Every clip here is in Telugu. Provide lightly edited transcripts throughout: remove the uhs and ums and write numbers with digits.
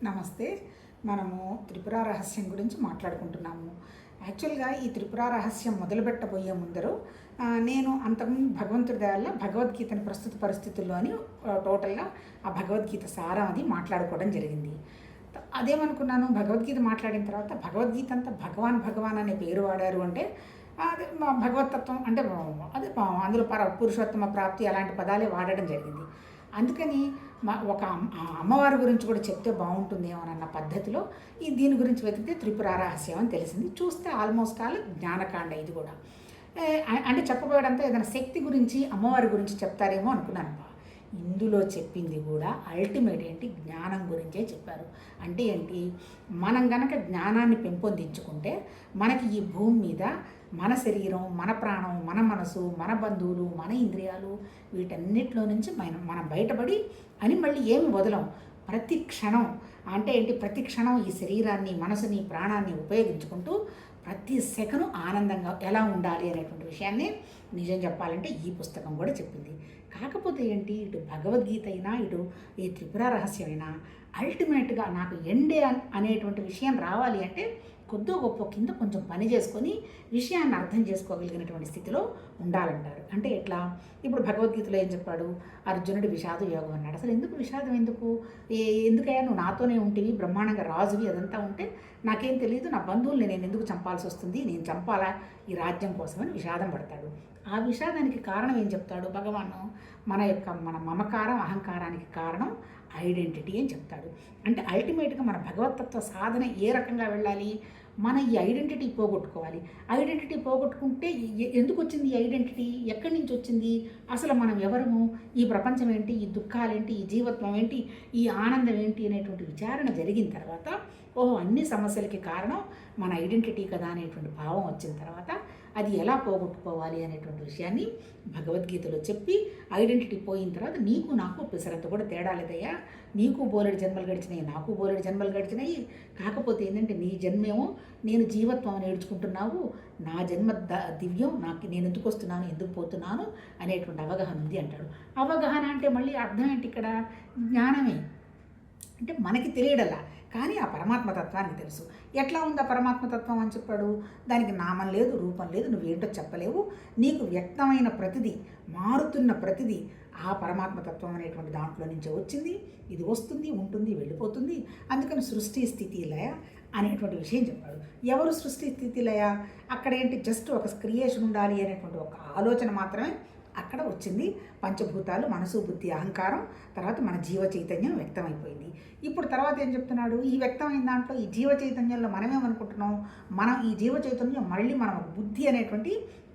నమస్తే. మనము త్రిపుర రహస్యం గురించి మాట్లాడుకుంటున్నాము. యాక్చువల్‌గా ఈ త్రిపుర రహస్యం మొదలుపెట్టబోయే ముందరు నేను అంతకుముందు భగవంతుడి దయ వల్ల భగవద్గీతని ప్రస్తుత పరిస్థితుల్లో అని టోటల్‌గా ఆ భగవద్గీత సారం అది మాట్లాడుకోవడం జరిగింది. అదేమనుకున్నాను, భగవద్గీత మాట్లాడిన తర్వాత భగవద్గీత అంతా భగవాన్, భగవాన్ అనే పేరు వాడారు అంటే అదే భగవతత్వం అంటే అదే అందులో పురుషోత్తమ ప్రాప్తి అలాంటి పదాలే వాడడం జరిగింది. అందుకని ఒక అమ్మవారి గురించి కూడా చెప్తే బాగుంటుందేమోనన్న పద్ధతిలో దీని గురించి వెతికితే త్రిపుర రహస్యం అని తెలిసింది. చూస్తే ఆల్మోస్ట్ ఆల్ జ్ఞానకాండ ఇది కూడా. అంటే చెప్పబోయడంతో ఏదైనా శక్తి గురించి అమ్మవారి గురించి చెప్తారేమో అనుకున్నాను. ఇందులో చెప్పింది కూడా అల్టిమేట్ ఏంటి, జ్ఞానం గురించే చెప్పారు. అంటే ఏంటి, మనం గనక జ్ఞానాన్ని పెంపొందించుకుంటే మనకి ఈ భూమి మీద మన శరీరం, మన ప్రాణం, మన మనసు, మన బంధువులు, మన ఇంద్రియాలు వీటన్నిటిలో నుంచి మనం బయటపడి అని మళ్ళీ ఏమి వదలం. ప్రతి క్షణం అంటే ఏంటి, ప్రతి క్షణం ఈ శరీరాన్ని, మనసుని, ప్రాణాన్ని ఉపయోగించుకుంటూ ప్రతి సెకను ఆనందంగా ఎలా ఉండాలి అనేటువంటి విషయాన్ని నిజం చెప్పాలంటే ఈ పుస్తకం కూడా చెప్పింది. కాకపోతే ఏంటి, ఇటు భగవద్గీత అయినా ఇటు ఈ త్రిపుర రహస్యమైనా అల్టిమేట్గా నాకు ఎండే అనేటువంటి విషయం రావాలి అంటే కొద్దో గొప్ప కింద కొంచెం పని చేసుకొని విషయాన్ని అర్థం చేసుకోగలిగినటువంటి స్థితిలో ఉండాలంటారు. అంటే ఎట్లా, ఇప్పుడు భగవద్గీతలో ఏం చెప్పాడు, అర్జునుడి విషాద యోగం అన్నాడు. అసలు ఎందుకు విషాదం, ఎందుకయ్యా నువ్వు నాతోనే ఉంటివి, బ్రహ్మాండంగా రాజువి, అదంతా ఉంటే నాకేం తెలియదు, నా బంధువుల్ని నేను ఎందుకు చంపాల్సి వస్తుంది, నేను చంపాలా ఈ రాజ్యం కోసమని విషాదం పడతాడు. ఆ విషాదానికి కారణం ఏం చెప్తాడు భగవాను, మన మమకారం, అహంకారానికి కారణం ఐడెంటిటీ అని చెప్తాడు. అంటే అల్టిమేట్గా మన భగవతత్వ సాధన ఏ రకంగా వెళ్ళాలి, మన ఈ ఐడెంటిటీ పోగొట్టుకోవాలి. ఐడెంటిటీ పోగొట్టుకుంటే ఎందుకు వచ్చింది ఈ ఐడెంటిటీ, ఎక్కడి నుంచి వచ్చింది, అసలు మనం ఎవరము, ఈ ప్రపంచం ఏంటి, ఈ దుఃఖాలేంటి, ఈ జీవత్వం ఏంటి, ఈ ఆనందం ఏంటి అనేటువంటి విచారణ జరిగిన తర్వాత అన్ని సమస్యలకి కారణం మన ఐడెంటిటీ కదా అనేటువంటి భావం వచ్చిన తర్వాత అది ఎలా పోగొట్టుకోవాలి అనేటువంటి విషయాన్ని భగవద్గీతలో చెప్పి, ఐడెంటిటీ పోయిన తర్వాత నీకు నాకు పిసరంత కూడా తేడా లేదయ్యా, నీకు బోలెడు జన్మలు గడిచినాయి, నాకు బోలెడు జన్మలు గడిచినాయి, కాకపోతే ఏంటంటే నీ జన్మేమో నేను జీవత్వం నేర్చుకుంటున్నావు, నా జన్మ దివ్యం, నేను ఎందుకు వస్తున్నాను, ఎందుకు పోతున్నాను అనేటువంటి అవగాహన ఉంది అంటాడు. అవగాహన అంటే మళ్ళీ అర్థం ఏంటి, ఇక్కడ జ్ఞానమే. అంటే మనకి తెలియడల్లా, కానీ ఆ పరమాత్మతత్వానికి తెలుసు. ఎట్లా ఉంది ఆ పరమాత్మతత్వం అని చెప్పాడు, దానికి నామం లేదు, రూపం లేదు, నువ్వేంటో చెప్పలేవు, నీకు వ్యక్తమైన ప్రతిదీ, మారుతున్న ప్రతిదీ ఆ పరమాత్మతత్వం అనేటువంటి దాంట్లో నుంచే వచ్చింది, ఇది వస్తుంది, ఉంటుంది, వెళ్ళిపోతుంది. అందుకని సృష్టి స్థితి లయ అనేటువంటి విషయం చెప్పాడు. ఎవరు సృష్టి స్థితి లయ, అక్కడ ఏంటి, జస్ట్ ఒక క్రియేషన్ ఉండాలి అనేటువంటి ఒక ఆలోచన మాత్రమే అక్కడ వచ్చింది. పంచభూతాలు, మనసు, బుద్ధి, అహంకారం, తర్వాత మన జీవ చైతన్యం వ్యక్తమైపోయింది. ఇప్పుడు తర్వాత ఏం చెప్తున్నాడు, ఈ వ్యక్తమైన దాంట్లో ఈ జీవ చైతన్యంలో మనమేమనుకుంటున్నాం, మనం ఈ జీవ చైతన్యం మళ్ళీ మనం బుద్ధి అనేటువంటి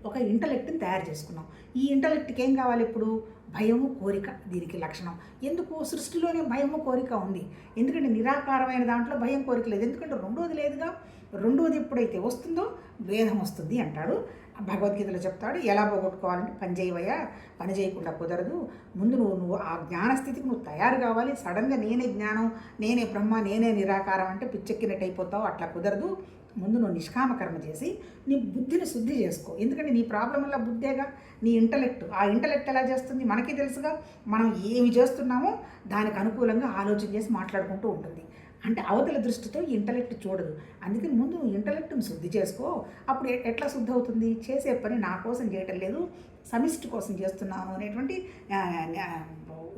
ఒక ఇంటలెక్ట్ని తయారు చేసుకున్నాం. ఈ ఇంటలెక్ట్కి ఏం కావాలి, ఇప్పుడు భయము, కోరిక దీనికి లక్షణం. ఎందుకు, సృష్టిలోనే భయము, కోరిక ఉంది. ఎందుకంటే నిరాకారమైన దాంట్లో భయం, కోరిక లేదు. ఎందుకంటే రెండోది లేదుగా. రెండోది ఎప్పుడైతే వస్తుందో వేదం వస్తుంది అంటాడు. భగవద్గీతలో చెప్తాడు, ఎలా పోగొట్టుకోవాలంటే పని చేయవయ్యా, పని చేయకుండా కుదరదు, ముందు నువ్వు ఆ జ్ఞానస్థితికి నువ్వు తయారు కావాలి. సడన్గా నేనే జ్ఞానం, నేనే బ్రహ్మ, నేనే నిరాకారం అంటే పిచ్చెక్కినట్టు అయిపోతావు, అట్లా కుదరదు. ముందు నువ్వు నిష్కామ కర్మ చేసి నీ బుద్ధిని శుద్ధి చేసుకో. ఎందుకంటే నీ ప్రాబ్లం వల్ల బుద్ధేగా, నీ ఇంటలెక్ట్. ఆ ఇంటలెక్ట్ ఎలా చేస్తుంది మనకి తెలుసుగా, మనం ఏమి చేస్తున్నామో దానికి అనుకూలంగా ఆలోచన చేసి మాట్లాడుకుంటూ ఉంటుంది. అంటే అవతల దృష్టితో ఈ ఇంటలెక్ట్ చూడదు. అందుకని ముందు ఇంటలెక్ట్ని శుద్ధి చేసుకో. అప్పుడు ఎట్లా శుద్ధి అవుతుంది, చేసే పని నా కోసం చేయటం లేదు, సమిష్టి కోసం చేస్తున్నాను అనేటువంటి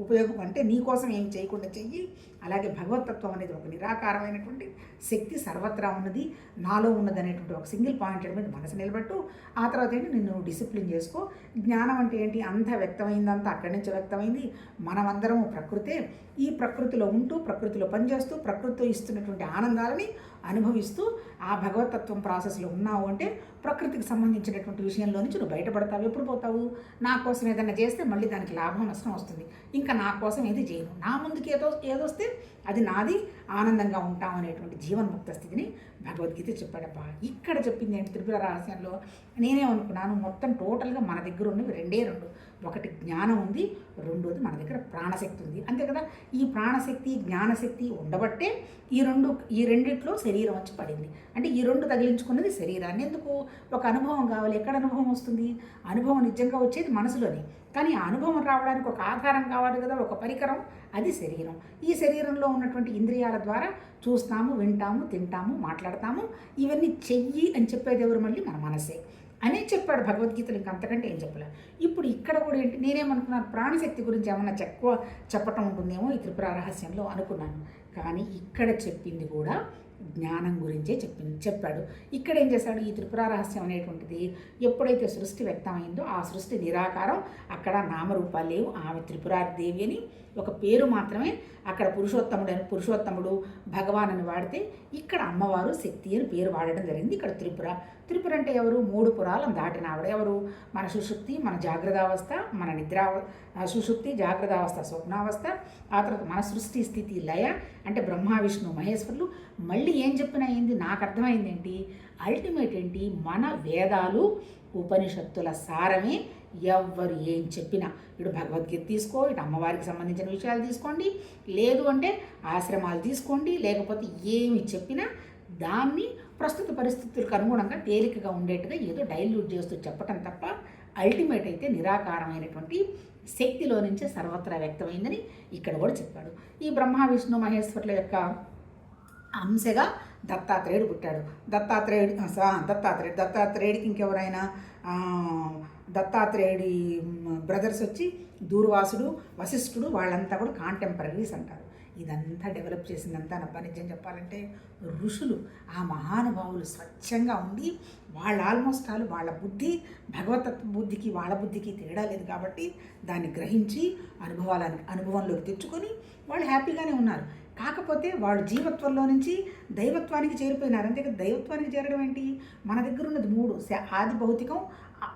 ఉపయోగం. అంటే నీ కోసం ఏం చేయకుండా చెయ్యి. అలాగే భగవతత్వం అనేది ఒక నిరాకారమైనటువంటి శక్తి, సర్వత్రా ఉన్నది, నాలో ఉన్నది అనేటువంటి ఒక సింగిల్ పాయింటెడ్ మీద మనసు నిలబెట్టు. ఆ తర్వాత ఏంటి, నిన్ను డిసిప్లిన్ చేసుకో. జ్ఞానం అంటే ఏంటి, అంతా వ్యక్తమైందంతా అక్కడి నుంచి వ్యక్తమైంది. మనమందరము ప్రకృతే, ఈ ప్రకృతిలో ఉంటూ, ప్రకృతిలో పనిచేస్తూ, ప్రకృతితో ఇస్తున్నటువంటి ఆనందాలని అనుభవిస్తూ ఆ భగవతత్వం ప్రాసెస్లో ఉన్నావు అంటే ప్రకృతికి సంబంధించినటువంటి విషయంలో నుంచి నువ్వు బయటపడతావు. ఎప్పుడు పోతావు, నా కోసం ఏదైనా చేస్తే మళ్ళీ దానికి లాభం నష్టం వస్తుంది, ఇంకా నా కోసం ఏది చేయను, నా ముందుకి ఏదొస్తే అది నాది, ఆనందంగా ఉంటాం అనేటువంటి జీవన్ముక్త స్థితిని భగవద్గీత చెప్పాడబ్బా. ఇక్కడ చెప్పింది ఏంటి త్రిపుర రహస్యంలో, నేనేమనుకున్నాను, మొత్తం టోటల్గా మన దగ్గర ఉన్నవి రెండే రెండు, ఒకటి జ్ఞానం ఉంది, రెండోది మన దగ్గర ప్రాణశక్తి ఉంది. అంతే కదా, ఈ ప్రాణశక్తి జ్ఞానశక్తి ఉండబట్టే ఈ రెండిట్లో శరీరం వచ్చి పడింది. అంటే ఈ రెండు తగిలించుకున్నది శరీరాన్ని. ఎందుకు? ఒక అనుభవం కావాలి. ఎక్కడ అనుభవం వస్తుంది? అనుభవం నిజంగా వచ్చేది మనసులోనే. కానీ ఆ అనుభవం రావడానికి ఒక ఆధారం కావాలి కదా, ఒక పరికరం, అది శరీరం. ఈ శరీరంలో ఉన్నటువంటి ఇంద్రియాల ద్వారా చూస్తాము, వింటాము, తింటాము, మాట్లాడతాము. ఇవన్నీ చెయ్యి అని చెప్పేది ఎవరు? మళ్ళీ మన మనసే అనే చెప్పాడు భగవద్గీతలు. ఇంకా అంతకంటే ఏం చెప్పలే. ఇప్పుడు ఇక్కడ కూడా ఏంటి, నేనేమనుకున్నాను, ప్రాణశక్తి గురించి ఏమన్నా ఎక్కువ చెప్పటం ఉంటుందేమో ఈ త్రిపుర రహస్యంలో అనుకున్నాను. కానీ ఇక్కడ చెప్పింది కూడా జ్ఞానం గురించే చెప్పాడు. ఇక్కడ ఏం చేశాడు, ఈ త్రిపుర రహస్యం అనేటువంటిది ఎప్పుడైతే సృష్టి వ్యక్తమైందో ఆ సృష్టి నిరాకారం, అక్కడ నామరూపాలు లేవు. ఆమె త్రిపురాదేవి అని ఒక పేరు మాత్రమే. అక్కడ పురుషోత్తముడు భగవాన్ అని వాడితే, ఇక్కడ అమ్మవారు శక్తి అని పేరు వాడడం జరిగింది. ఇక్కడ త్రిపుర అంటే ఎవరు? 3 పురాలను దాటిన ఆవిడ. ఎవరు? మన సుషుప్తి, మన జాగ్రత్తావస్థ, మన సుషుప్తి, జాగ్రత్తావస్థ, స్వప్నావస్థ, ఆ తర్వాత మన సృష్టి స్థితి లయ అంటే బ్రహ్మ విష్ణు మహేశ్వరులు. మళ్ళీ ఏం చెప్పినా ఏంది, నాకు అర్థమైంది ఏంటి, అల్టిమేట్ ఏంటి, మన వేదాలు ఉపనిషత్తుల సారమే. ఎవ్వరు ఏం చెప్పినా, ఇటు భగవద్గీత తీసుకో, ఇటు అమ్మవారికి సంబంధించిన విషయాలు తీసుకోండి, లేదు అంటే ఆశ్రమాలు తీసుకోండి, లేకపోతే ఏమి చెప్పినా దాన్ని ప్రస్తుత పరిస్థితులకు అనుగుణంగా తేలికగా ఉండేట్టుగా ఏదో డైల్యూట్ చేస్తూ చెప్పటం తప్ప, అల్టిమేట్ అయితే నిరాకారమైనటువంటి శక్తిలో నుంచే సర్వత్రా వ్యక్తమైందని ఇక్కడ కూడా చెప్పాడు. ఈ బ్రహ్మ విష్ణు మహేశ్వరుల యొక్క అంశగా దత్తాత్రేయుడు పుట్టాడు. దత్తాత్రేయుడికి ఇంకెవరైనా దత్తాత్రేయుడి బ్రదర్స్ వచ్చి దూర్వాసుడు, వశిష్ఠుడు, వాళ్ళంతా కూడా కాంటెంపరీస్ అంటారు. ఇదంతా డెవలప్ చేసిందంతా నా నిజం చెప్పాలంటే ఋషులు, ఆ మహానుభావులు స్వచ్ఛంగా ఉండి వాళ్ళు ఆల్మోస్ట్ వాళ్ళ బుద్ధి భగవతత్వ బుద్ధికి వాళ్ళ బుద్ధికి తేడా లేదు కాబట్టి దాన్ని గ్రహించి అనుభవంలోకి తెచ్చుకొని వాళ్ళు హ్యాపీగానే ఉన్నారు. కాకపోతే వాళ్ళు జీవత్వంలో నుంచి దైవత్వానికి చేరిపోయినారు. అంతేకాదు, దైవత్వానికి చేరడం ఏంటి, మన దగ్గర ఉన్నది 3: ఆది భౌతికం,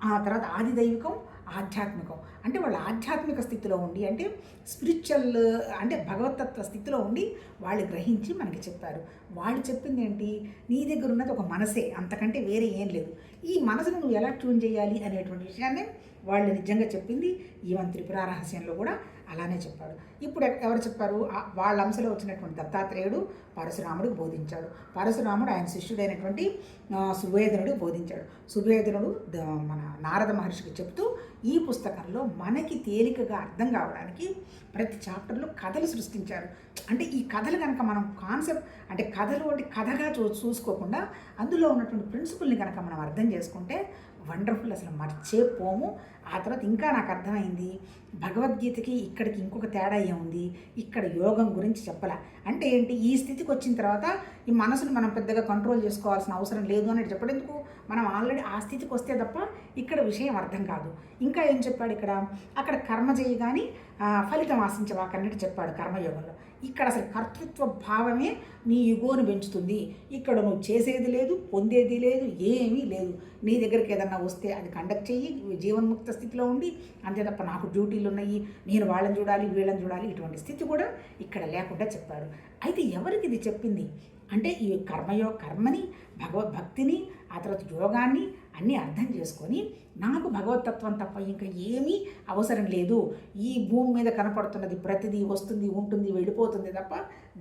ఆ తర్వాత ఆది దైవికం, ఆధ్యాత్మికం. అంటే వాళ్ళు ఆధ్యాత్మిక స్థితిలో ఉండి, అంటే స్పిరిచువల్ అంటే భగవతత్వ స్థితిలో ఉండి వాళ్ళు గ్రహించి మనకి చెప్పారు. వాళ్ళు చెప్పింది ఏంటి, నీ దగ్గర ఉన్నది ఒక మనసే, అంతకంటే వేరే ఏం లేదు. ఈ మనసును నువ్వు ఎలా ట్యూన్ చేయాలి అనేటువంటి విషయాన్ని వాళ్ళు నిజంగా చెప్పింది ఈవెన్ త్రిపుర రహస్యంలో కూడా అలానే చెప్పాడు. ఇప్పుడు ఎవరు చెప్పారు, వాళ్ళ అంశలో వచ్చినటువంటి దత్తాత్రేయుడు పరశురాముడికి బోధించాడు. పరశురాముడు ఆయన శిష్యుడైనటువంటి సువేదనుడికి బోధించాడు. సువేదనుడు మన నారద మహర్షికి చెప్తూ ఈ పుస్తకంలో మనకి తేలికగా అర్థం కావడానికి ప్రతి చాప్టర్లో కథలు సృష్టించారు. అంటే ఈ కథలు కనుక మనం కాన్సెప్ట్ అంటే కథలు అంటే కథగా చూసుకోకుండా అందులో ఉన్నటువంటి ప్రిన్సిపల్ని కనుక మనం అర్థం చేసుకుంటే వండర్ఫుల్, అసలు మర్చిపోము. ఆ తర్వాత ఇంకా నాకు అర్థమైంది, భగవద్గీతకి ఇక్కడికి ఇంకొక తేడా ఏముంది, ఇక్కడ యోగం గురించి చెప్పలే. అంటే ఏంటి, ఈ స్థితికి వచ్చిన తర్వాత ఈ మనసును మనం పెద్దగా కంట్రోల్ చేసుకోవాల్సిన అవసరం లేదు అని చెప్పడం ఎందుకు, మనం ఆల్రెడీ ఆ స్థితికి వస్తే తప్ప ఇక్కడ విషయం అర్థం కాదు. ఇంకా ఏం చెప్పాడు ఇక్కడ, అక్కడ కర్మ చేయి కానీ ఫలితం ఆశించవాకన్నట్టు చెప్పాడు కర్మయోగంలో. ఇక్కడ అసలు కర్తృత్వ భావమే నీ యుగోని పెంచుతుంది. ఇక్కడ నువ్వు చేసేది లేదు, పొందేది లేదు, ఏమీ లేదు. నీ దగ్గరికి ఏదన్నా వస్తే అది కండక్ట్ చెయ్యి, జీవన్ముక్త స్థితిలో ఉండి, అంతే తప్ప నాకు డ్యూటీలు ఉన్నాయి, నేను వాళ్ళని చూడాలి, వీళ్ళని చూడాలి, ఇటువంటి స్థితి కూడా ఇక్కడ లేకుండా చెప్పాడు. అయితే ఎవరికి ఇది చెప్పింది అంటే, ఈ కర్మని, భగవద్భక్తిని, ఆ తర్వాత యోగాన్ని అన్నీ అర్థం చేసుకొని నాకు భగవతత్వం తప్ప ఇంకా ఏమీ అవసరం లేదు, ఈ భూమి మీద కనపడుతున్నది ప్రతిదీ వస్తుంది, ఉంటుంది, వెళ్ళిపోతుంది తప్ప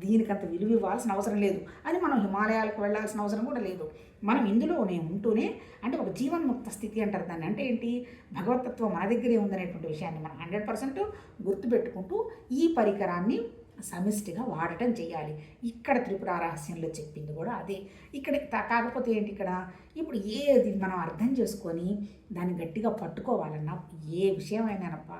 దీనికంత విలువ ఇవ్వాల్సిన అవసరం లేదు అని మనం హిమాలయాలకు వెళ్ళాల్సిన అవసరం కూడా లేదు. మనం ఇందులోనే ఉంటూనే, అంటే ఒక జీవన్ముక్త స్థితి అంటారు దాన్ని. అంటే ఏంటి, భగవతత్వం మన దగ్గరే ఉందనేటువంటి విషయాన్ని మనం 100% గుర్తుపెట్టుకుంటూ ఈ పరికరాన్ని సమిష్టిగా వాడటం చేయాలి. ఇక్కడ త్రిపుర రహస్యంలో చెప్పింది కూడా అదే. ఇక్కడ కాకపోతే ఏంటి, ఇక్కడ ఇప్పుడు ఏది మనం అర్థం చేసుకొని దాన్ని గట్టిగా పట్టుకోవాలన్నా, ఏ విషయమైనానప్ప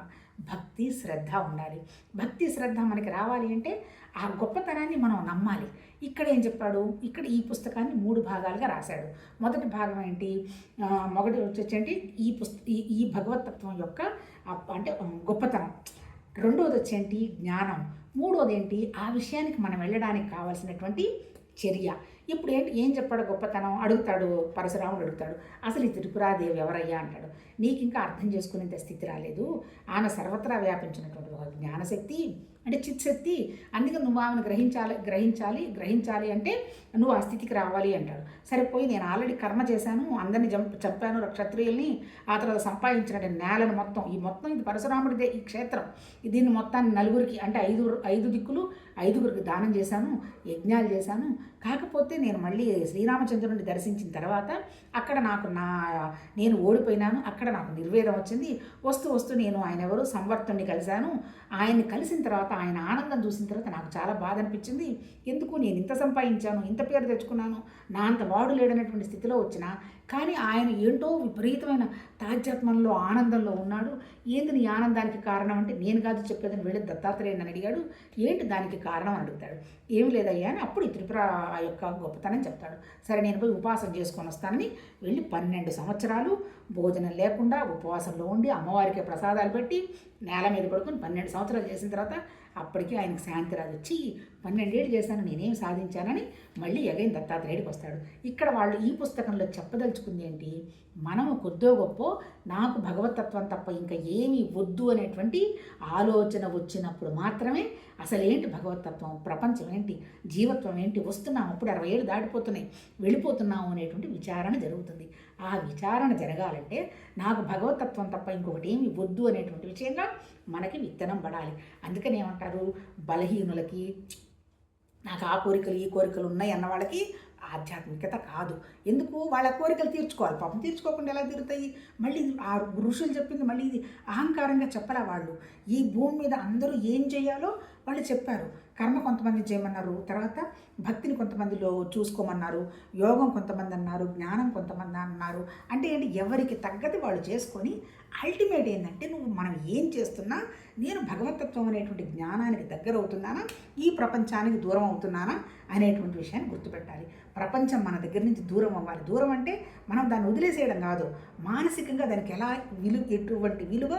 భక్తి శ్రద్ధ ఉండాలి. భక్తి శ్రద్ధ మనకి రావాలి అంటే ఆ గొప్పతనాన్ని మనం నమ్మాలి. ఇక్కడ ఏం చెప్పాడు, ఇక్కడ ఈ పుస్తకాన్ని 3 భాగాలుగా రాశాడు. మొదటి భాగం ఏంటి, మొదటి వచ్చేసి ఈ భగవతత్వం యొక్క అంటే గొప్పతనం. రెండోది వచ్చేంటి జ్ఞానం. మూడోది ఏంటి, ఆ విషయానికి మనం వెళ్ళడానికి కావాల్సినటువంటి చర్య. ఇప్పుడు ఏం చెప్పాడు గొప్పతనం అడుగుతాడు పరశురాముడు, అడుగుతాడు అసలు ఈ త్రిపురాదేవి ఎవరయ్యా అంటాడు. నీకు ఇంకా అర్థం చేసుకునేంత స్థితి రాలేదు, ఆమె సర్వత్రా వ్యాపించినటువంటి ఒక జ్ఞానశక్తి, అంటే చిత్శక్తి. అందుకే నువ్వు ఆమెను గ్రహించాలి అంటే నువ్వు ఆ స్థితికి రావాలి అంటాడు. సరిపోయి నేను ఆల్రెడీ కర్మ చేశాను, అందరిని చంపాను క్షత్రియుల్ని, ఆ తర్వాత సంపాదించిన నేలను మొత్తం ఇది పరశురాముడిదే ఈ క్షేత్రం. దీన్ని మొత్తాన్ని నలుగురికి అంటే ఐదు దిక్కులు ఐదుగురికి దానం చేశాను, యజ్ఞాలు చేశాను. కాకపోతే నేను మళ్ళీ శ్రీరామచంద్రుడిని దర్శించిన తర్వాత అక్కడ నేను ఓడిపోయినాను. అక్కడ నాకు నిర్వేదం వచ్చింది. వస్తూ నేను ఆయన ఎవరు సంవర్తుణ్ణి కలిశాను. ఆయన్ని కలిసిన తర్వాత ఆయన ఆనందం చూసిన తర్వాత నాకు చాలా బాధ అనిపించింది. ఎందుకు నేను ఇంత సంపాదించాను, ఇంత పేరు తెచ్చుకున్నాను, నా అంత వాడు లేడనేటువంటి స్థితిలో వచ్చిన, కానీ ఆయన ఏంటో విపరీతమైన తాధ్యాత్మంలో ఆనందంలో ఉన్నాడు. ఏంది నీ ఆనందానికి కారణం అంటే నేను కాదు చెప్పేదని వెళ్ళి దత్తాత్రేయుని అడిగాడు. ఏంటి దానికి కారణం అని అడుగుతాడు. ఏమి లేదయ్యా అని అప్పుడు ఈ త్రిపుర యొక్క గొప్పతనం చెప్తాడు. సరే నేను పోయి ఉపాసన చేసుకొని వస్తానని వెళ్ళి 12 సంవత్సరాలు భోజనం లేకుండా ఉపవాసంలో ఉండి అమ్మవారికి ప్రసాదాలు పెట్టి నేల మీద పడుకొని 12 సంవత్సరాలు చేసిన తర్వాత అప్పటికి ఆయనకు శాంతి రాదు. 12 ఏళ్ళు చేశాను, నేనేం సాధించానని మళ్ళీ ఎగైన్ దత్తాత్రేయుడికి వస్తాడు. ఇక్కడ వాళ్ళు ఈ పుస్తకంలో చెప్పదలుచుకుంది ఏంటి, మనము కొద్దో గొప్ప నాకు భగవతత్వం తప్ప ఇంకా ఏమీ వద్దు అనేటువంటి ఆలోచన వచ్చినప్పుడు మాత్రమే అసలేంటి భగవతత్వం, ప్రపంచం ఏంటి, జీవత్వం ఏంటి, వస్తున్నాం అప్పుడు 60 ఏళ్ళు దాటిపోతున్నాయి, వెళ్ళిపోతున్నాము అనేటువంటి విచారణ జరుగుతుంది. ఆ విచారణ జరగాలంటే నాకు భగవతత్వం తప్ప ఇంకొకటి ఏమి వద్దు అనేటువంటి విషయంగా మనకి విత్తనం పడాలి. అందుకని ఏమంటారు, బలహీనులకి నాకు ఆ కోరికలు ఈ కోరికలు ఉన్నాయి అన్న వాళ్ళకి ఆధ్యాత్మికత కాదు. ఎందుకు, వాళ్ళ కోరికలు తీర్చుకోవాలి. పాపం తీర్చుకోకుండా ఎలా తీరుతాయి? మళ్ళీ ఆ ఋషులు చెప్పింది మళ్ళీ ఇది అహంకారంగా చెప్పలే. వాళ్ళు ఈ భూమి మీద అందరూ ఏం చేయాలో వాళ్ళు చెప్పారు. కర్మ కొంతమంది చేయమన్నారు, తర్వాత భక్తిని కొంతమందిలో చూసుకోమన్నారు, యోగం కొంతమంది అన్నారు, జ్ఞానం కొంతమంది అన్నారు. అంటే ఏంటి, ఎవరికి తగ్గది వాళ్ళు చేసుకొని అల్టిమేట్ ఏంటంటే మనం ఏం చేస్తున్నా నేను భగవతత్వం అనేటువంటి జ్ఞానానికి దగ్గర అవుతున్నానా, ఈ ప్రపంచానికి దూరం అవుతున్నానా అనేటువంటి విషయాన్ని గుర్తుపెట్టాలి. ప్రపంచం మన దగ్గర నుంచి దూరం అవ్వాలి. దూరం అంటే మనం దాన్ని వదిలేసేయడం కాదు, మానసికంగా దానికి ఎలా ఎటువంటి విలువ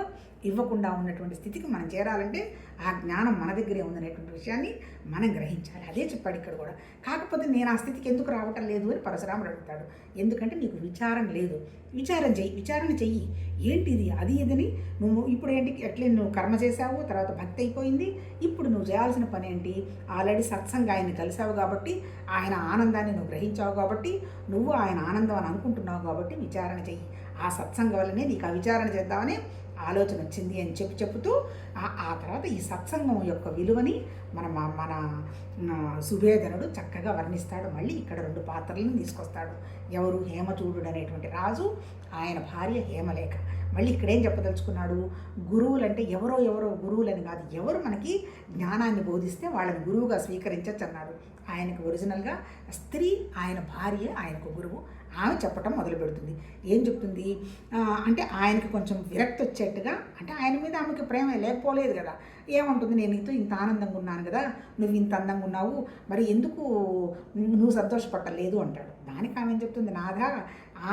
ఇవ్వకుండా ఉన్నటువంటి స్థితికి మనం చేరాలంటే ఆ జ్ఞానం మన దగ్గరే ఉందనేటువంటి విషయాన్ని మనం గ్రహించాలి. అదే చెప్పాడు ఇక్కడ కూడా. కాకపోతే నేను ఆ స్థితికి ఎందుకు రావటం లేదు అని పరశురాముడు అడుగుతాడు. ఎందుకంటే నీకు విచారం లేదు. విచారణ చెయ్యి. ఏంటిది అది ఇదని నువ్వు ఇప్పుడు ఏంటి, ఎట్లా నువ్వు కర్మ చేసావు, తర్వాత భక్తి అయిపోయింది. ఇప్పుడు నువ్వు చేయాల్సిన పని ఏంటి, ఆల్రెడీ సత్సంగా ఆయన్ని కలిసావు కాబట్టి, ఆయన ఆనందాన్ని నువ్వు గ్రహించావు కాబట్టి, నువ్వు ఆయన ఆనందం అని అనుకుంటున్నావు కాబట్టి విచారణ చెయ్యి. ఆ సత్సంగం వల్లనే నీకు ఆ విచారణ చేద్దామని ఆలోచన వచ్చింది అని చెప్తూ ఆ తర్వాత ఈ సత్సంగం యొక్క విలువని మన సువేదనుడు చక్కగా వర్ణిస్తాడు. మళ్ళీ ఇక్కడ 2 పాత్రలను తీసుకొస్తాడు. ఎవరు, హేమచూడు అనేటువంటి రాజు, ఆయన భార్య హేమలేఖ. మళ్ళీ ఇక్కడేం చెప్పదలుచుకున్నాడు, గురువులు అంటే ఎవరో గురువులని కాదు, ఎవరు మనకి జ్ఞానాన్ని బోధిస్తే వాళ్ళని గురువుగా స్వీకరించచ్చు అన్నాడు. ఆయనకు ఒరిజినల్గా స్త్రీ, ఆయన భార్య ఆయనకు గురువు. ఆమె చెప్పటం మొదలు పెడుతుంది. ఏం చెప్తుంది అంటే ఆయనకి కొంచెం విరక్తి వచ్చేట్టుగా, అంటే ఆయన మీద ఆమెకి ప్రేమ లేకపోలేదు కదా. ఏమంటుంది, నేను నీతో ఇంత ఆనందంగా ఉన్నాను కదా, నువ్వు ఇంత అందంగా ఉన్నావు, మరి ఎందుకు నువ్వు సంతోషపడలేదు అంటాడు. దానికి ఆమె ఏం చెప్తుంది, నాదా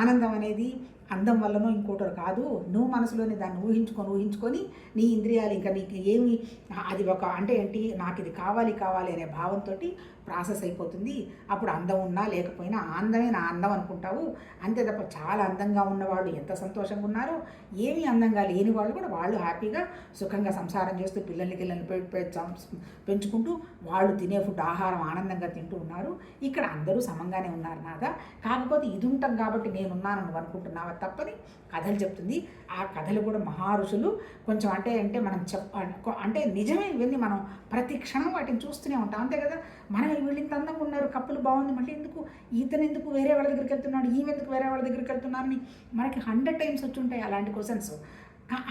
ఆనందం అనేది అందం వల్లనో ఇంకోటి కాదు, నువ్వు మనసులోని దాన్ని ఊహించుకొని నీ ఇంద్రియాలు ఇంకా నీకు ఏమి అది ఒక అంటే ఏంటి, నాకు ఇది కావాలి అనే భావంతో ప్రాసెస్ అయిపోతుంది. అప్పుడు అందం ఉన్నా లేకపోయినా అందమే నా అందం అనుకుంటావు. అంతే తప్ప చాలా అందంగా ఉన్నవాళ్ళు ఎంత సంతోషంగా ఉన్నారో, ఏమీ అందంగా లేని వాళ్ళు కూడా వాళ్ళు హ్యాపీగా సుఖంగా సంసారం చేస్తూ పిల్లల్ని పెంచుకుంటూ వాళ్ళు తినే ఫుడ్ ఆహారం ఆనందంగా తింటూ ఉన్నారు. ఇక్కడ అందరూ సమంగానే ఉన్నారు నాదా. కాకపోతే ఇది ఉంటాం కాబట్టి నేనున్నాను నువ్వు అనుకుంటున్నావా తప్పని కథలు చెప్తుంది. ఆ కథలు కూడా మహారుషులు కొంచెం అంటే మనం అంటే నిజమే, ఇవన్నీ మనం ప్రతి క్షణం వాటిని చూస్తూనే ఉంటాం. అంతే కదా, మనం వీళ్ళు ఇంత అందంగా ఉన్నారు, కప్పులు బాగుంది, మళ్ళీ ఇతను ఎందుకు వేరే వాళ్ళ దగ్గరికి వెళ్తున్నాడు, ఈమె ఎందుకు వేరే వాళ్ళ దగ్గరికి వెళ్తున్నారని మనకి 100 టైమ్స్ వచ్చి ఉంటాయి అలాంటి క్వశ్చన్స్.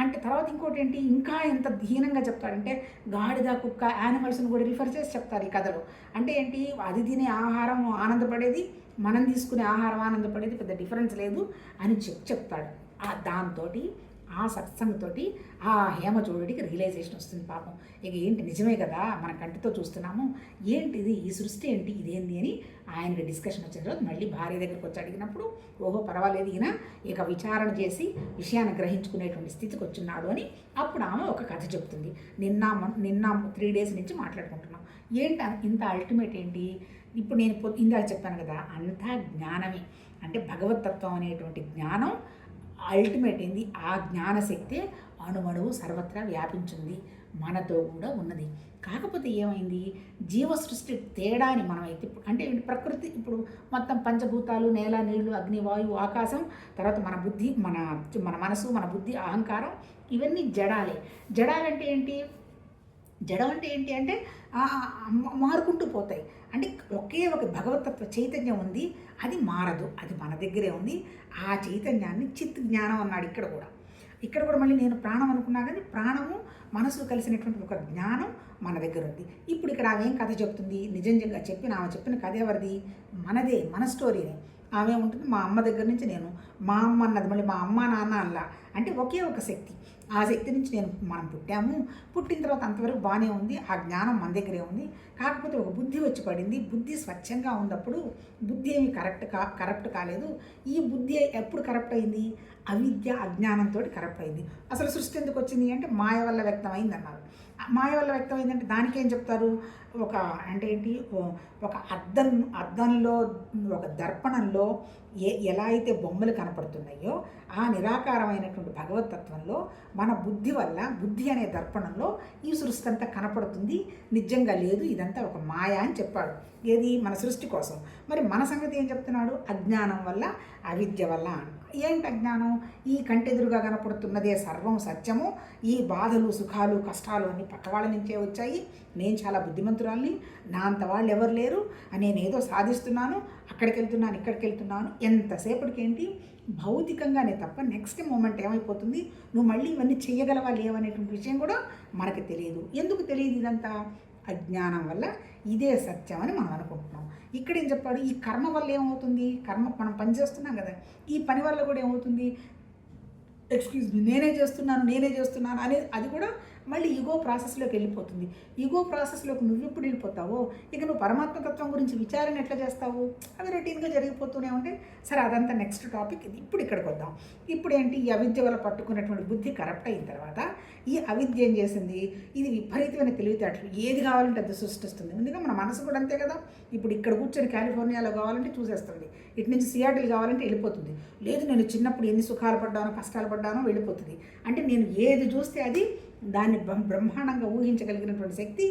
అంటే తర్వాత ఇంకోటి ఏంటి, ఇంకా ఎంత హీనంగా చెప్తారంటే గాడిద, కుక్క, యానిమల్స్ని కూడా రిఫర్ చేసి చెప్తారు ఈ కథలో. అంటే ఏంటి, అది తినే ఆహారం ఆనందపడేది, మనం తీసుకునే ఆహారం ఆనందపడేది పెద్ద డిఫరెన్స్ లేదు అని చెప్తాడు. దాంతో ఆ సత్సంగతోటి ఆ హేమచూడుడికి రియలైజేషన్ వస్తుంది. పాపం ఇక ఏంటి, నిజమే కదా, మన కంటితో చూస్తున్నాము, ఏంటిది ఈ సృష్టి ఏంటి, ఇదేంటి అని ఆయనకి డిస్కషన్ వచ్చిన తర్వాత మళ్ళీ భార్య దగ్గరికి వచ్చి అడిగినప్పుడు, ఓహో పర్వాలేదు ఈయన ఇక విచారణ చేసి విషయాన్ని గ్రహించుకునేటువంటి స్థితికి వచ్చున్నాడు అని అప్పుడు ఆమె ఒక కథ చెప్తుంది. నిన్న 3 డేస్ నుంచి మాట్లాడుకుంటున్నాం. ఏంటి ఇంత అల్టిమేట్ ఏంటి, ఇప్పుడు నేను ఇందాక చెప్పాను కదా, అంతా జ్ఞానమే. అంటే భగవతత్వం అనేటువంటి జ్ఞానం అల్టిమేట్ ఏంది, ఆ జ్ఞానశక్తి అణువణువు సర్వత్రా వ్యాపించింది. మనతో కూడా ఉన్నది. కాకపోతే ఏమైంది, జీవ సృష్టి తేడాని మనమైతే అంటే ప్రకృతి ఇప్పుడు మొత్తం పంచభూతాలు నేల, నీళ్లు, అగ్ని, వాయువు, ఆకాశం, తర్వాత మన బుద్ధి, మన మన మనసు, మన బుద్ధి, అహంకారం, ఇవన్నీ జడాలే. జడాలంటే ఏంటి, జడం అంటే ఏంటి అంటే మారుకుంటూ పోతాయి. అంటే ఒకే ఒక భగవతత్వ చైతన్యం ఉంది, అది మారదు, అది మన దగ్గరే ఉంది. ఆ చైతన్యాన్ని చిత్ జ్ఞానం అన్నాడు. ఇక్కడ కూడా మళ్ళీ నేను ప్రాణం అనుకున్నా కానీ ప్రాణము మనసు కలిసినటువంటి ఒక జ్ఞానం మన దగ్గర ఉంది. ఇప్పుడు ఇక్కడ ఆమె ఏం కథ చెప్తుంది, నిజంగా ఆమె చెప్పిన కథ ఎవరిది, మనదే, మన స్టోరీనే. ఆమె ఉంటుంది, మా అమ్మ దగ్గర నుంచి నేను, మా అమ్మ అన్నది మళ్ళీ మా అమ్మ నాన్న అలా, అంటే ఒకే ఒక శక్తి. ఆ శక్తి నుంచి మనం పుట్టాము. పుట్టిన తర్వాత అంతవరకు బాగానే ఉంది, ఆ జ్ఞానం మన దగ్గరే ఉంది. కాకపోతే ఒక బుద్ధి వచ్చి పడింది. బుద్ధి స్వచ్ఛంగా ఉన్నప్పుడు బుద్ధి ఏమి కరప్ట్ కాలేదు. ఈ బుద్ధి ఎప్పుడు కరప్ట్ అయింది, అవిద్య అజ్ఞానంతో కరప్ట్ అయింది. అసలు సృష్టి ఎందుకు వచ్చింది అంటే మాయ వల్ల వ్యక్తమైంది అన్నారు. మాయ వల్ల వ్యక్తమైందంటే దానికి ఏం చెప్తారు, ఒక అంటే ఏంటి, ఒక అద్దంలో, ఒక దర్పణంలో ఎలా అయితే బొమ్మలు కనపడుతున్నాయో ఆ నిరాకారమైనటువంటి భగవతత్వంలో మన బుద్ధి వల్ల, బుద్ధి అనే దర్పణంలో ఈ సృష్టి అంతా కనపడుతుంది, నిజంగా లేదు, ఇదంతా ఒక మాయ అని చెప్పాడు. ఏది, మన సృష్టి కోసం. మరి మన సంగతి ఏం చెప్తున్నాడు, అజ్ఞానం వల్ల, అవిద్య వల్ల. ఏంటి అజ్ఞానం, ఈ కంటెదురుగా కనపడుతున్నదే సర్వం సత్యము, ఈ బాధలు, సుఖాలు, కష్టాలు అన్నీ పక్కవాళ్ళ నుంచే వచ్చాయి, నేను చాలా బుద్ధిమంతురాల్ని, నా అంత వాళ్ళు ఎవరు లేరు, నేనేదో సాధిస్తున్నాను, అక్కడికి వెళ్తున్నాను, ఇక్కడికి వెళ్తున్నాను, ఎంతసేపటికి ఏంటి భౌతికంగానే తప్ప నెక్స్ట్ మూమెంట్ ఏమైపోతుంది, నువ్వు మళ్ళీ ఇవన్నీ చేయగలవా లేవనేటువంటి విషయం కూడా మనకు తెలియదు. ఎందుకు తెలియదు ఇదంతా, అజ్ఞానం వల్ల ఇదే సత్యం అని మనం అనుకుంటున్నాం. ఇక్కడ ఏం చెప్పాడు, ఈ కర్మ వల్ల ఏమవుతుంది, కర్మ మనం పని చేస్తున్నాం కదా, ఈ పని వల్ల కూడా ఏమవుతుంది, నేనే చేస్తున్నాను అనేది అది కూడా మళ్ళీ ఈగో ప్రాసెస్లోకి వెళ్ళిపోతుంది. ఈగో ప్రాసెస్లోకి నువ్వు ఎప్పుడు వెళ్ళిపోతావో ఇక నువ్వు పరమాత్మతత్వం గురించి విచారణ ఎట్లా చేస్తావు, అవి రొటీన్గా జరిగిపోతూనే ఉంటాయి. సరే, అదంతా నెక్స్ట్ టాపిక్. ఇప్పుడు ఇక్కడికి వద్దాం. ఇప్పుడు ఏంటి, ఈ అవిద్య వల్ల పట్టుకున్నటువంటి బుద్ధి కరప్ట్ అయిన తర్వాత ఈ అవిద్య ఏం చేసింది, ఇది విపరీతమైన తెలివితేటలు, ఏది కావాలంటే అది సృష్టిస్తుంది. ఎందుకంటే మన మనసు కూడా అంతే కదా, ఇప్పుడు ఇక్కడ కూర్చొని కాలిఫోర్నియాలో కావాలంటే చూసేస్తుంది, ఇటు నుంచి సియాటిల్ కావాలంటే వెళ్ళిపోతుంది. లేదు, నేను చిన్నప్పుడు ఎన్ని సుఖాలు పడ్డానో, కష్టాలు పడ్డానో వెళ్ళిపోతుంది. అంటే నేను ఏది చూస్తే అది దాన్ని బ్రహ్మాండంగా ఊహించగలిగినటువంటి శక్తి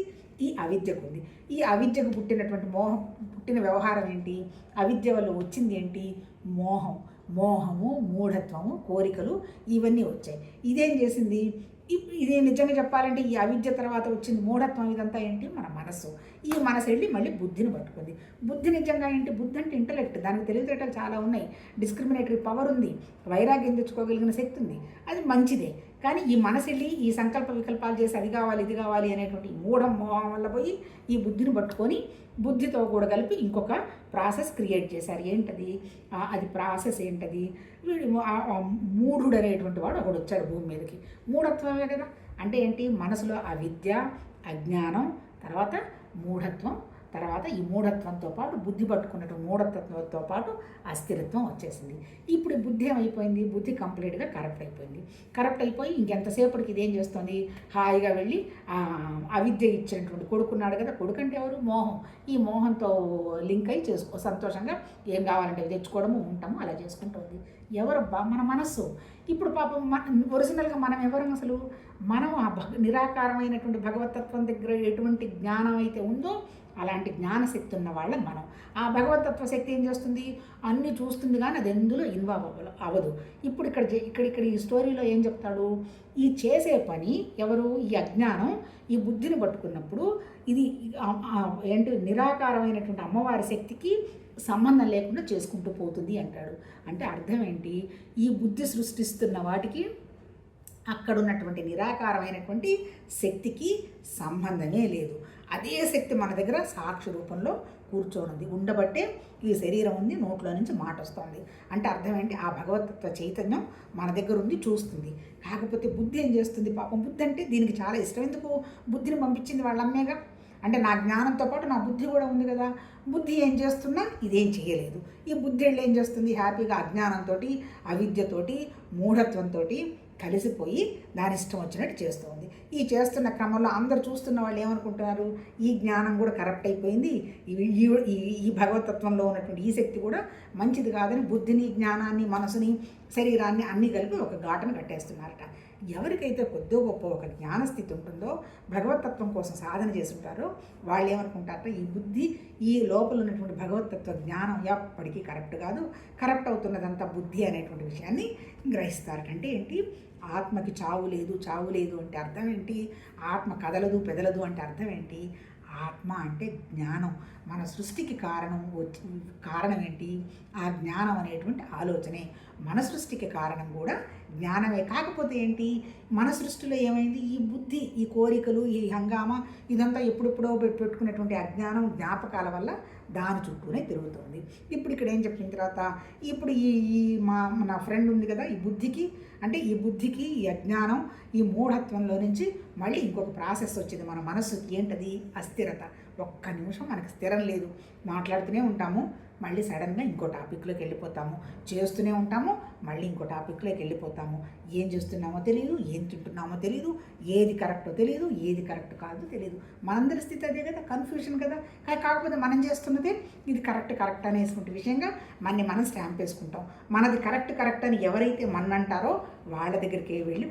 ఈ అవిద్యకు ఉంది. ఈ అవిద్యకు పుట్టిన వ్యవహారం ఏంటి, అవిద్య వల్ల వచ్చింది ఏంటి, మోహము, మూఢత్వము, కోరికలు, ఇవన్నీ వచ్చాయి. ఇదేం చేసింది, ఇదే నిజంగా చెప్పాలంటే ఈ అవిద్య తర్వాత వచ్చింది మూఢత్వం. ఇదంతా ఏంటి, మన మనస్సు. ఈ మనసు వెళ్ళి మళ్ళీ బుద్ధిని పట్టుకుంది. బుద్ధి నిజంగా ఏంటి, బుద్ధి అంటే ఇంటలెక్ట్, దానికి తెలివితేటలు చాలా ఉన్నాయి, డిస్క్రిమినేటరీ పవర్ ఉంది, వైరాగ్యం తెచ్చుకోగలిగిన శక్తి ఉంది, అది మంచిదే. కానీ ఈ మనసు వెళ్ళి ఈ సంకల్ప వికల్పాలు చేసి అది కావాలి, ఇది కావాలి అనేటువంటి మోహం వల్ల పోయి ఈ బుద్ధిని పట్టుకొని బుద్ధితో కూడా కలిపి ఇంకొక ప్రాసెస్ క్రియేట్ చేశారు. ఏంటది, అది ప్రాసెస్ ఏంటది, వీడు మూఢుడు అనేటువంటి వాడు ఒకడు వచ్చాడు భూమి మీదకి. మూఢత్వమే కదా, అంటే ఏంటి, మనసులో అవిద్య, అజ్ఞానం, తర్వాత మూఢత్వం, తర్వాత ఈ మూఢత్వంతో పాటు బుద్ధి పట్టుకున్నట్టు మూఢత్వంతో పాటు అస్థిరత్వం వచ్చేసింది. ఇప్పుడు బుద్ధి ఏమైపోయింది, బుద్ధి కంప్లీట్గా కరప్ట్ అయిపోయి ఇంకెంతసేపటికి ఇదేం చేస్తుంది, హాయిగా వెళ్ళి అవిద్య ఇచ్చినటువంటి కొడుకున్నాడు కదా, కొడుకు అంటే ఎవరు, మోహం, ఈ మోహంతో లింక్ అయి సంతోషంగా ఏం కావాలంటే తెచ్చుకోవడము, ఉంటాము, అలా చేసుకుంటుంది. ఎవరు, మన మనస్సు. ఇప్పుడు పాపం ఒరిజినల్గా మనం ఎవరు అసలు, మనం ఆ నిరాకారమైనటువంటి భగవతత్వం దగ్గర ఎటువంటి జ్ఞానం అయితే ఉందో అలాంటి జ్ఞానశక్తి ఉన్న వాళ్ళం మనం. ఆ భగవతత్వ శక్తి ఏం చేస్తుంది, అన్నీ చూస్తుంది కానీ అది ఎందులో ఇన్వాల్వ్ అవ్వదు. ఇప్పుడు ఇక్కడ ఈ స్టోరీలో ఏం చెప్తాడు, ఈ చేసే పని ఎవరు, ఈ అజ్ఞానం ఈ బుద్ధిని పట్టుకున్నప్పుడు ఇది ఏంటి, నిరాకారమైనటువంటి అమ్మవారి శక్తికి సంబంధం లేకుండా చేసుకుంటూ పోతుంది అంటాడు. అంటే అర్థం ఏంటి, ఈ బుద్ధి సృష్టిస్తున్న వాటికి అక్కడ ఉన్నటువంటి నిరాకారమైనటువంటి శక్తికి సంబంధమే లేదు. అదే శక్తి మన దగ్గర సాక్షి రూపంలో కూర్చోనుంది, ఉండబట్టే ఈ శరీరం ఉంది, నోట్లో నుంచి మాట వస్తుంది. అంటే అర్థం ఏంటి, ఆ భగవతత్వ చైతన్యం మన దగ్గర ఉంది, చూస్తుంది. కాకపోతే బుద్ధి ఏం చేస్తుంది, పాపం బుద్ధి అంటే దీనికి చాలా ఇష్టం. ఎందుకు, బుద్ధిని పంపించింది వాళ్ళ అమ్మేగా, అంటే నా జ్ఞానంతో పాటు నా బుద్ధి కూడా ఉంది కదా, బుద్ధి ఏం చేస్తున్నా ఇదేం చేయలేదు. ఈ బుద్ధి వెళ్ళి ఏం చేస్తుంది, హ్యాపీగా అజ్ఞానంతో, అవిద్యతోటి, మూఢత్వంతో కలిసిపోయి దాని ఇష్టం వచ్చినట్టు చేస్తుంది. ఈ చేస్తున్న క్రమంలో అందరు చూస్తున్న వాళ్ళు ఏమనుకుంటున్నారు, ఈ జ్ఞానం కూడా కరప్ట్ అయిపోయింది, ఈ భగవతత్వంలో ఉన్నటువంటి ఈ శక్తి కూడా మంచిది కాదని బుద్ధిని, జ్ఞానాన్ని, మనసుని, శరీరాన్ని అన్నీ కలిపి ఒక ఘాటను కట్టేస్తున్నారట. ఎవరికైతే కొద్దో గొప్ప ఒక జ్ఞానస్థితి ఉంటుందో, భగవతత్వం కోసం సాధన చేసి ఉంటారో వాళ్ళు ఏమనుకుంటారో ఈ బుద్ధి, ఈ లోపల ఉన్నటువంటి భగవతత్వ జ్ఞానం ఎప్పటికీ కరెక్ట్ కాదు, కరెక్ట్ అవుతున్నదంతా బుద్ధి అనేటువంటి విషయాన్ని గ్రహిస్తారు. అంటే ఏంటి, ఆత్మకి చావు లేదు, చావు లేదు అంటే అర్థం ఏంటి, ఆత్మ కదలదు పెదలదు అంటే అర్థం ఏంటి, ఆత్మ అంటే జ్ఞానం. మన సృష్టికి కారణం ఏంటి, ఆ జ్ఞానం అనేటువంటి ఆలోచనే. మన సృష్టికి కారణం కూడా జ్ఞానమే. కాకపోతే ఏంటి, మన సృష్టిలో ఏమైంది, ఈ బుద్ధి, ఈ కోరికలు, ఈ హంగామా, ఇదంతా ఎప్పుడెప్పుడో పెట్టుకున్నటువంటి అజ్ఞానం, జ్ఞాపకాల వల్ల దాని చుట్టూనే తిరుగుతుంది. ఇప్పుడు ఇక్కడ ఏం చెప్పిన తర్వాత, ఇప్పుడు ఈ ఈ మన ఫ్రెండ్ ఉంది కదా, ఈ బుద్ధికి ఈ అజ్ఞానం, ఈ మూఢత్వంలో నుంచి మళ్ళీ ఇంకొక ప్రాసెస్ వచ్చింది మన మనస్సుకి. ఏంటది, అస్థిరత. ఒక్క నిమిషం మనకు స్థిరం లేదు, మాట్లాడుతూనే ఉంటాము, మళ్ళీ సడన్గా ఇంకో టాపిక్లోకి వెళ్ళిపోతాము, చేస్తూనే ఉంటాము, మళ్ళీ ఇంకో టాపిక్లోకి వెళ్ళిపోతాము. ఏం చేస్తున్నామో తెలియదు, ఏం తింటున్నామో తెలియదు, ఏది కరెక్టో తెలియదు, ఏది కరెక్ట్ కాదో తెలియదు. మనందరి స్థితి అదే కదా, కన్ఫ్యూషన్ కదా. కాకపోతే మనం చేస్తున్నదే ఇది కరెక్ట్ అనేటువంటి విషయంగా మనం స్టాంప్ వేసుకుంటాం. మనది కరెక్ట్ అని ఎవరైతే అంటారో వాళ్ళ దగ్గరికి వెళ్ళి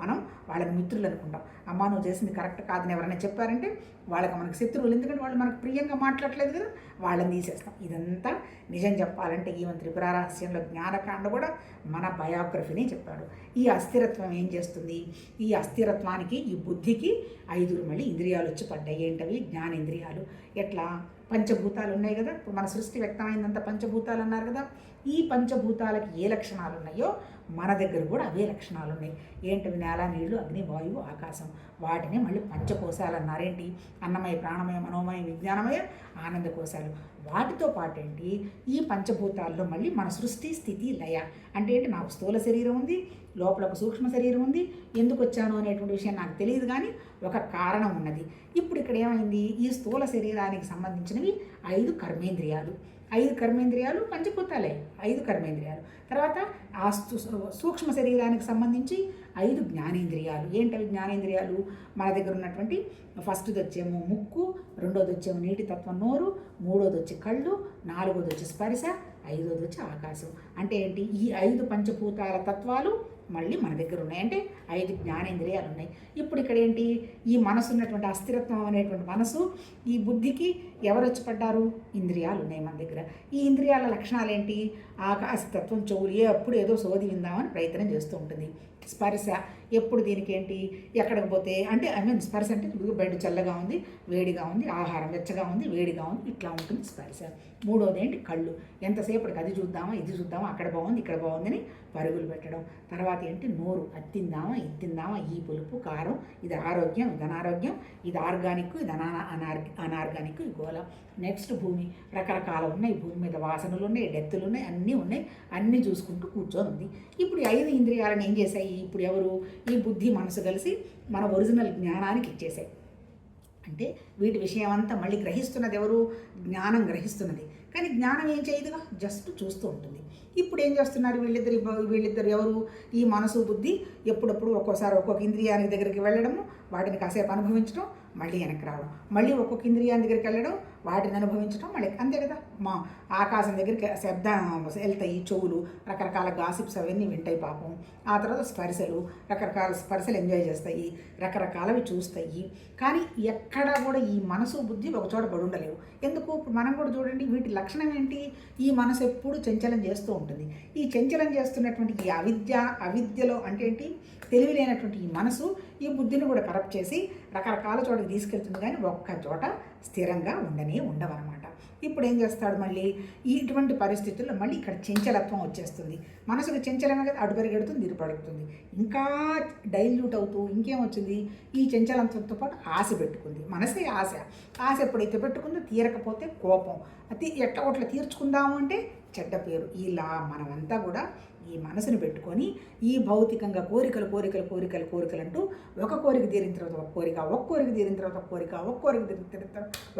మనం వాళ్ళని మిత్రులు అనుకుంటాం. అమ్మ నువ్వు చేసింది కరెక్ట్ కాదని ఎవరైనా చెప్పారంటే వాళ్ళకి మనకు శత్రువులు, ఎందుకంటే వాళ్ళు మనకు ప్రియంగా మాట్లాడలేదు కదా, వాళ్ళని తీసేస్తాం. ఇదంతా నిజం చెప్పాలంటే ఈవెన్ త్రిపుర రహస్యంలో జ్ఞానకాండ కూడా మన బయోగ్రఫీని చెప్పాడు. ఈ అస్థిరత్వం ఏం చేస్తుంది, ఈ అస్థిరత్వానికి, ఈ బుద్ధికి 5 మళ్ళీ ఇంద్రియాలు వచ్చి పడ్డాయి. ఏంటవి, జ్ఞానేంద్రియాలు. ఎట్లా, పంచభూతాలు ఉన్నాయి కదా, ఇప్పుడు మన సృష్టి వ్యక్తమైందంతా పంచభూతాలు అన్నారు కదా, ఈ పంచభూతాలకి ఏ లక్షణాలు ఉన్నాయో మన దగ్గర కూడా అవే లక్షణాలు ఉన్నాయి. ఏంటవి, నేల, నీళ్లు, అగ్ని, వాయువు, ఆకాశం. వాటిని మళ్ళీ పంచకోశాలు అన్నారేంటి, అన్నమయ, ప్రాణమయ, మనోమయ, విజ్ఞానమయ, ఆనందకోశాలు. వాటితో పాటేంటి, ఈ పంచభూతాల్లో మళ్ళీ మన సృష్టి, స్థితి, లయ. అంటే ఏంటి, నాకు స్థూల శరీరం ఉంది, లోపల ఒక సూక్ష్మ శరీరం ఉంది, ఎందుకు వచ్చాను అనేటువంటి విషయం నాకు తెలియదు, కానీ ఒక కారణం ఉన్నది. ఇప్పుడు ఇక్కడ ఏమైంది, ఈ స్థూల శరీరానికి సంబంధించినవి 5 కర్మేంద్రియాలు. 5 కర్మేంద్రియాలు పంచభూతాలే, 5 కర్మేంద్రియాలు. తర్వాత ఆ సూక్ష్మ శరీరానికి సంబంధించి 5 జ్ఞానేంద్రియాలు. ఏంటవి జ్ఞానేంద్రియాలు, మన దగ్గర ఉన్నటువంటి ఫస్ట్ది వచ్చేమో ముక్కు, రెండోది వచ్చేమో నీటి తత్వం నోరు, మూడోది వచ్చి కళ్ళు, నాలుగోది వచ్చి స్పర్శ, 5వది వచ్చి ఆకాశం. అంటే ఏంటి, ఈ 5 పంచభూతాల తత్వాలు మళ్ళీ మన దగ్గర ఉన్నాయి. అంటే 5 జ్ఞానేంద్రియాలు ఉన్నాయి. ఇప్పుడు ఇక్కడ ఏంటి, ఈ మనసు ఉన్నటువంటి అస్థిరత్వం అనేటువంటి మనసు, ఈ బుద్ధికి ఎవరు వచ్చి పడ్డారు, ఇంద్రియాలు ఉన్నాయి మన దగ్గర. ఈ ఇంద్రియాల లక్షణాలు ఏంటి, ఆకాశతత్వం, చెవులు ఎప్పుడు ఏదో సోది విందామని ప్రయత్నం చేస్తూ ఉంటుంది. స్పర్శ, ఎప్పుడు దీనికి ఏంటి, ఎక్కడికి పోతే అంటే స్పర్శ అంటే ఇప్పుడు బయట చల్లగా ఉంది, వేడిగా ఉంది, ఆహారం వెచ్చగా ఉంది, వేడిగా ఉంది, ఇట్లా ఉంటుంది స్పర్శ. మూడోది ఏంటి, కళ్ళు, ఎంతసేపటికి అది చూద్దామా, ఇది చూద్దామా, అక్కడ బాగుంది, ఇక్కడ బాగుందని పరుగులు పెట్టడం. తర్వాత ఏంటి, నోరు, అది తిందామా, ఇది తిందామా, ఈ పులుపు, కారం, ఇది ఆరోగ్యం, ఇది అనారోగ్యం, ఇది ఆర్గానిక్, ఇది అనార్గానిక్, ఈ గోళ. నెక్స్ట్ భూమి, రకరకాల ఉన్నాయి, భూమి మీద వాసనలు ఉన్నాయి, డెత్తులు ఉన్నాయి, అన్నీ ఉన్నాయి, అన్నీ చూసుకుంటూ కూర్చొని ఉంది. ఇప్పుడు 5 ఇంద్రియాలను ఏం చేశాయి, ఇప్పుడు ఎవరు, ఈ బుద్ధి, మనసు కలిసి మన ఒరిజినల్ జ్ఞానానికి ఇచ్చేసాయి. అంటే వీటి విషయం అంతా మళ్ళీ గ్రహిస్తున్నది ఎవరు, జ్ఞానం గ్రహిస్తున్నది. కానీ జ్ఞానం ఏం చేయదుగా, జస్ట్ చూస్తూ ఉంటుంది. ఇప్పుడు ఏం చేస్తున్నారు వీళ్ళిద్దరు ఎవరు, ఈ మనసు, బుద్ధి ఎప్పుడప్పుడు ఒక్కోసారి ఒక్కొక్క ఇంద్రియానికి దగ్గరికి వెళ్ళడము, వాటిని కాసేపు అనుభవించడం, మళ్ళీ వెనక్కి రావడం, మళ్ళీ ఒక్కొక్క ఇంద్రియాన్ని దగ్గరికి వెళ్ళడం, వాటిని అనుభవించడం, మళ్ళీ అంతే కదా. మా ఆకాశం దగ్గరికి శబ్దం వెళ్తాయి, చెవులు రకరకాల గాసిప్స్ అవన్నీ వింటాయి పాపం. ఆ తర్వాత స్పర్శలు, రకరకాల స్పర్శలు ఎంజాయ్ చేస్తాయి, రకరకాలవి చూస్తాయి. కానీ ఎక్కడా కూడా ఈ మనసు, బుద్ధి ఒక చోట పడి ఉండలేవు. ఎందుకు, ఇప్పుడు మనం కూడా చూడండి, వీటి లక్షణం ఏంటి, ఈ మనసు ఎప్పుడు చంచలం చేస్తూ ఉంటుంది. ఈ చంచలం చేస్తున్నటువంటి ఈ అవిద్యలో అంటే ఏంటి, తెలివి లేనటువంటి ఈ మనసు ఈ బుద్ధిని కూడా కరప్ట్ చేసి రకరకాల చోటకి తీసుకెళ్తుంది, కానీ ఒక్క చోట స్థిరంగా ఉండవన్నమాట. ఇప్పుడు ఏం చేస్తాడు, మళ్ళీ ఇటువంటి పరిస్థితుల్లో మళ్ళీ ఇక్కడ చంచలత్వం వచ్చేస్తుంది. మనసుకు చంచలమే కదా, అటు పరిగెడుతుంది, ఇటు పడుతుంది, ఇంకా డైల్యూట్ అవుతూ ఇంకేమొచ్చింది, ఈ చంచలత్వంతో పాటు ఆశ పెట్టుకుంది. మనసే ఆశ ఎప్పుడైతే పెట్టుకుందో తీరకపోతే కోపం, ఎట్లా తీర్చుకుందాము అంటే చెడ్డ పేరు. ఇలా మనమంతా కూడా ఈ మనసుని పెట్టుకొని ఈ భౌతికంగా కోరికలు అంటూ ఒక కోరిక తీరిన తర్వాత ఒక కోరిక తీరిన తర్వాత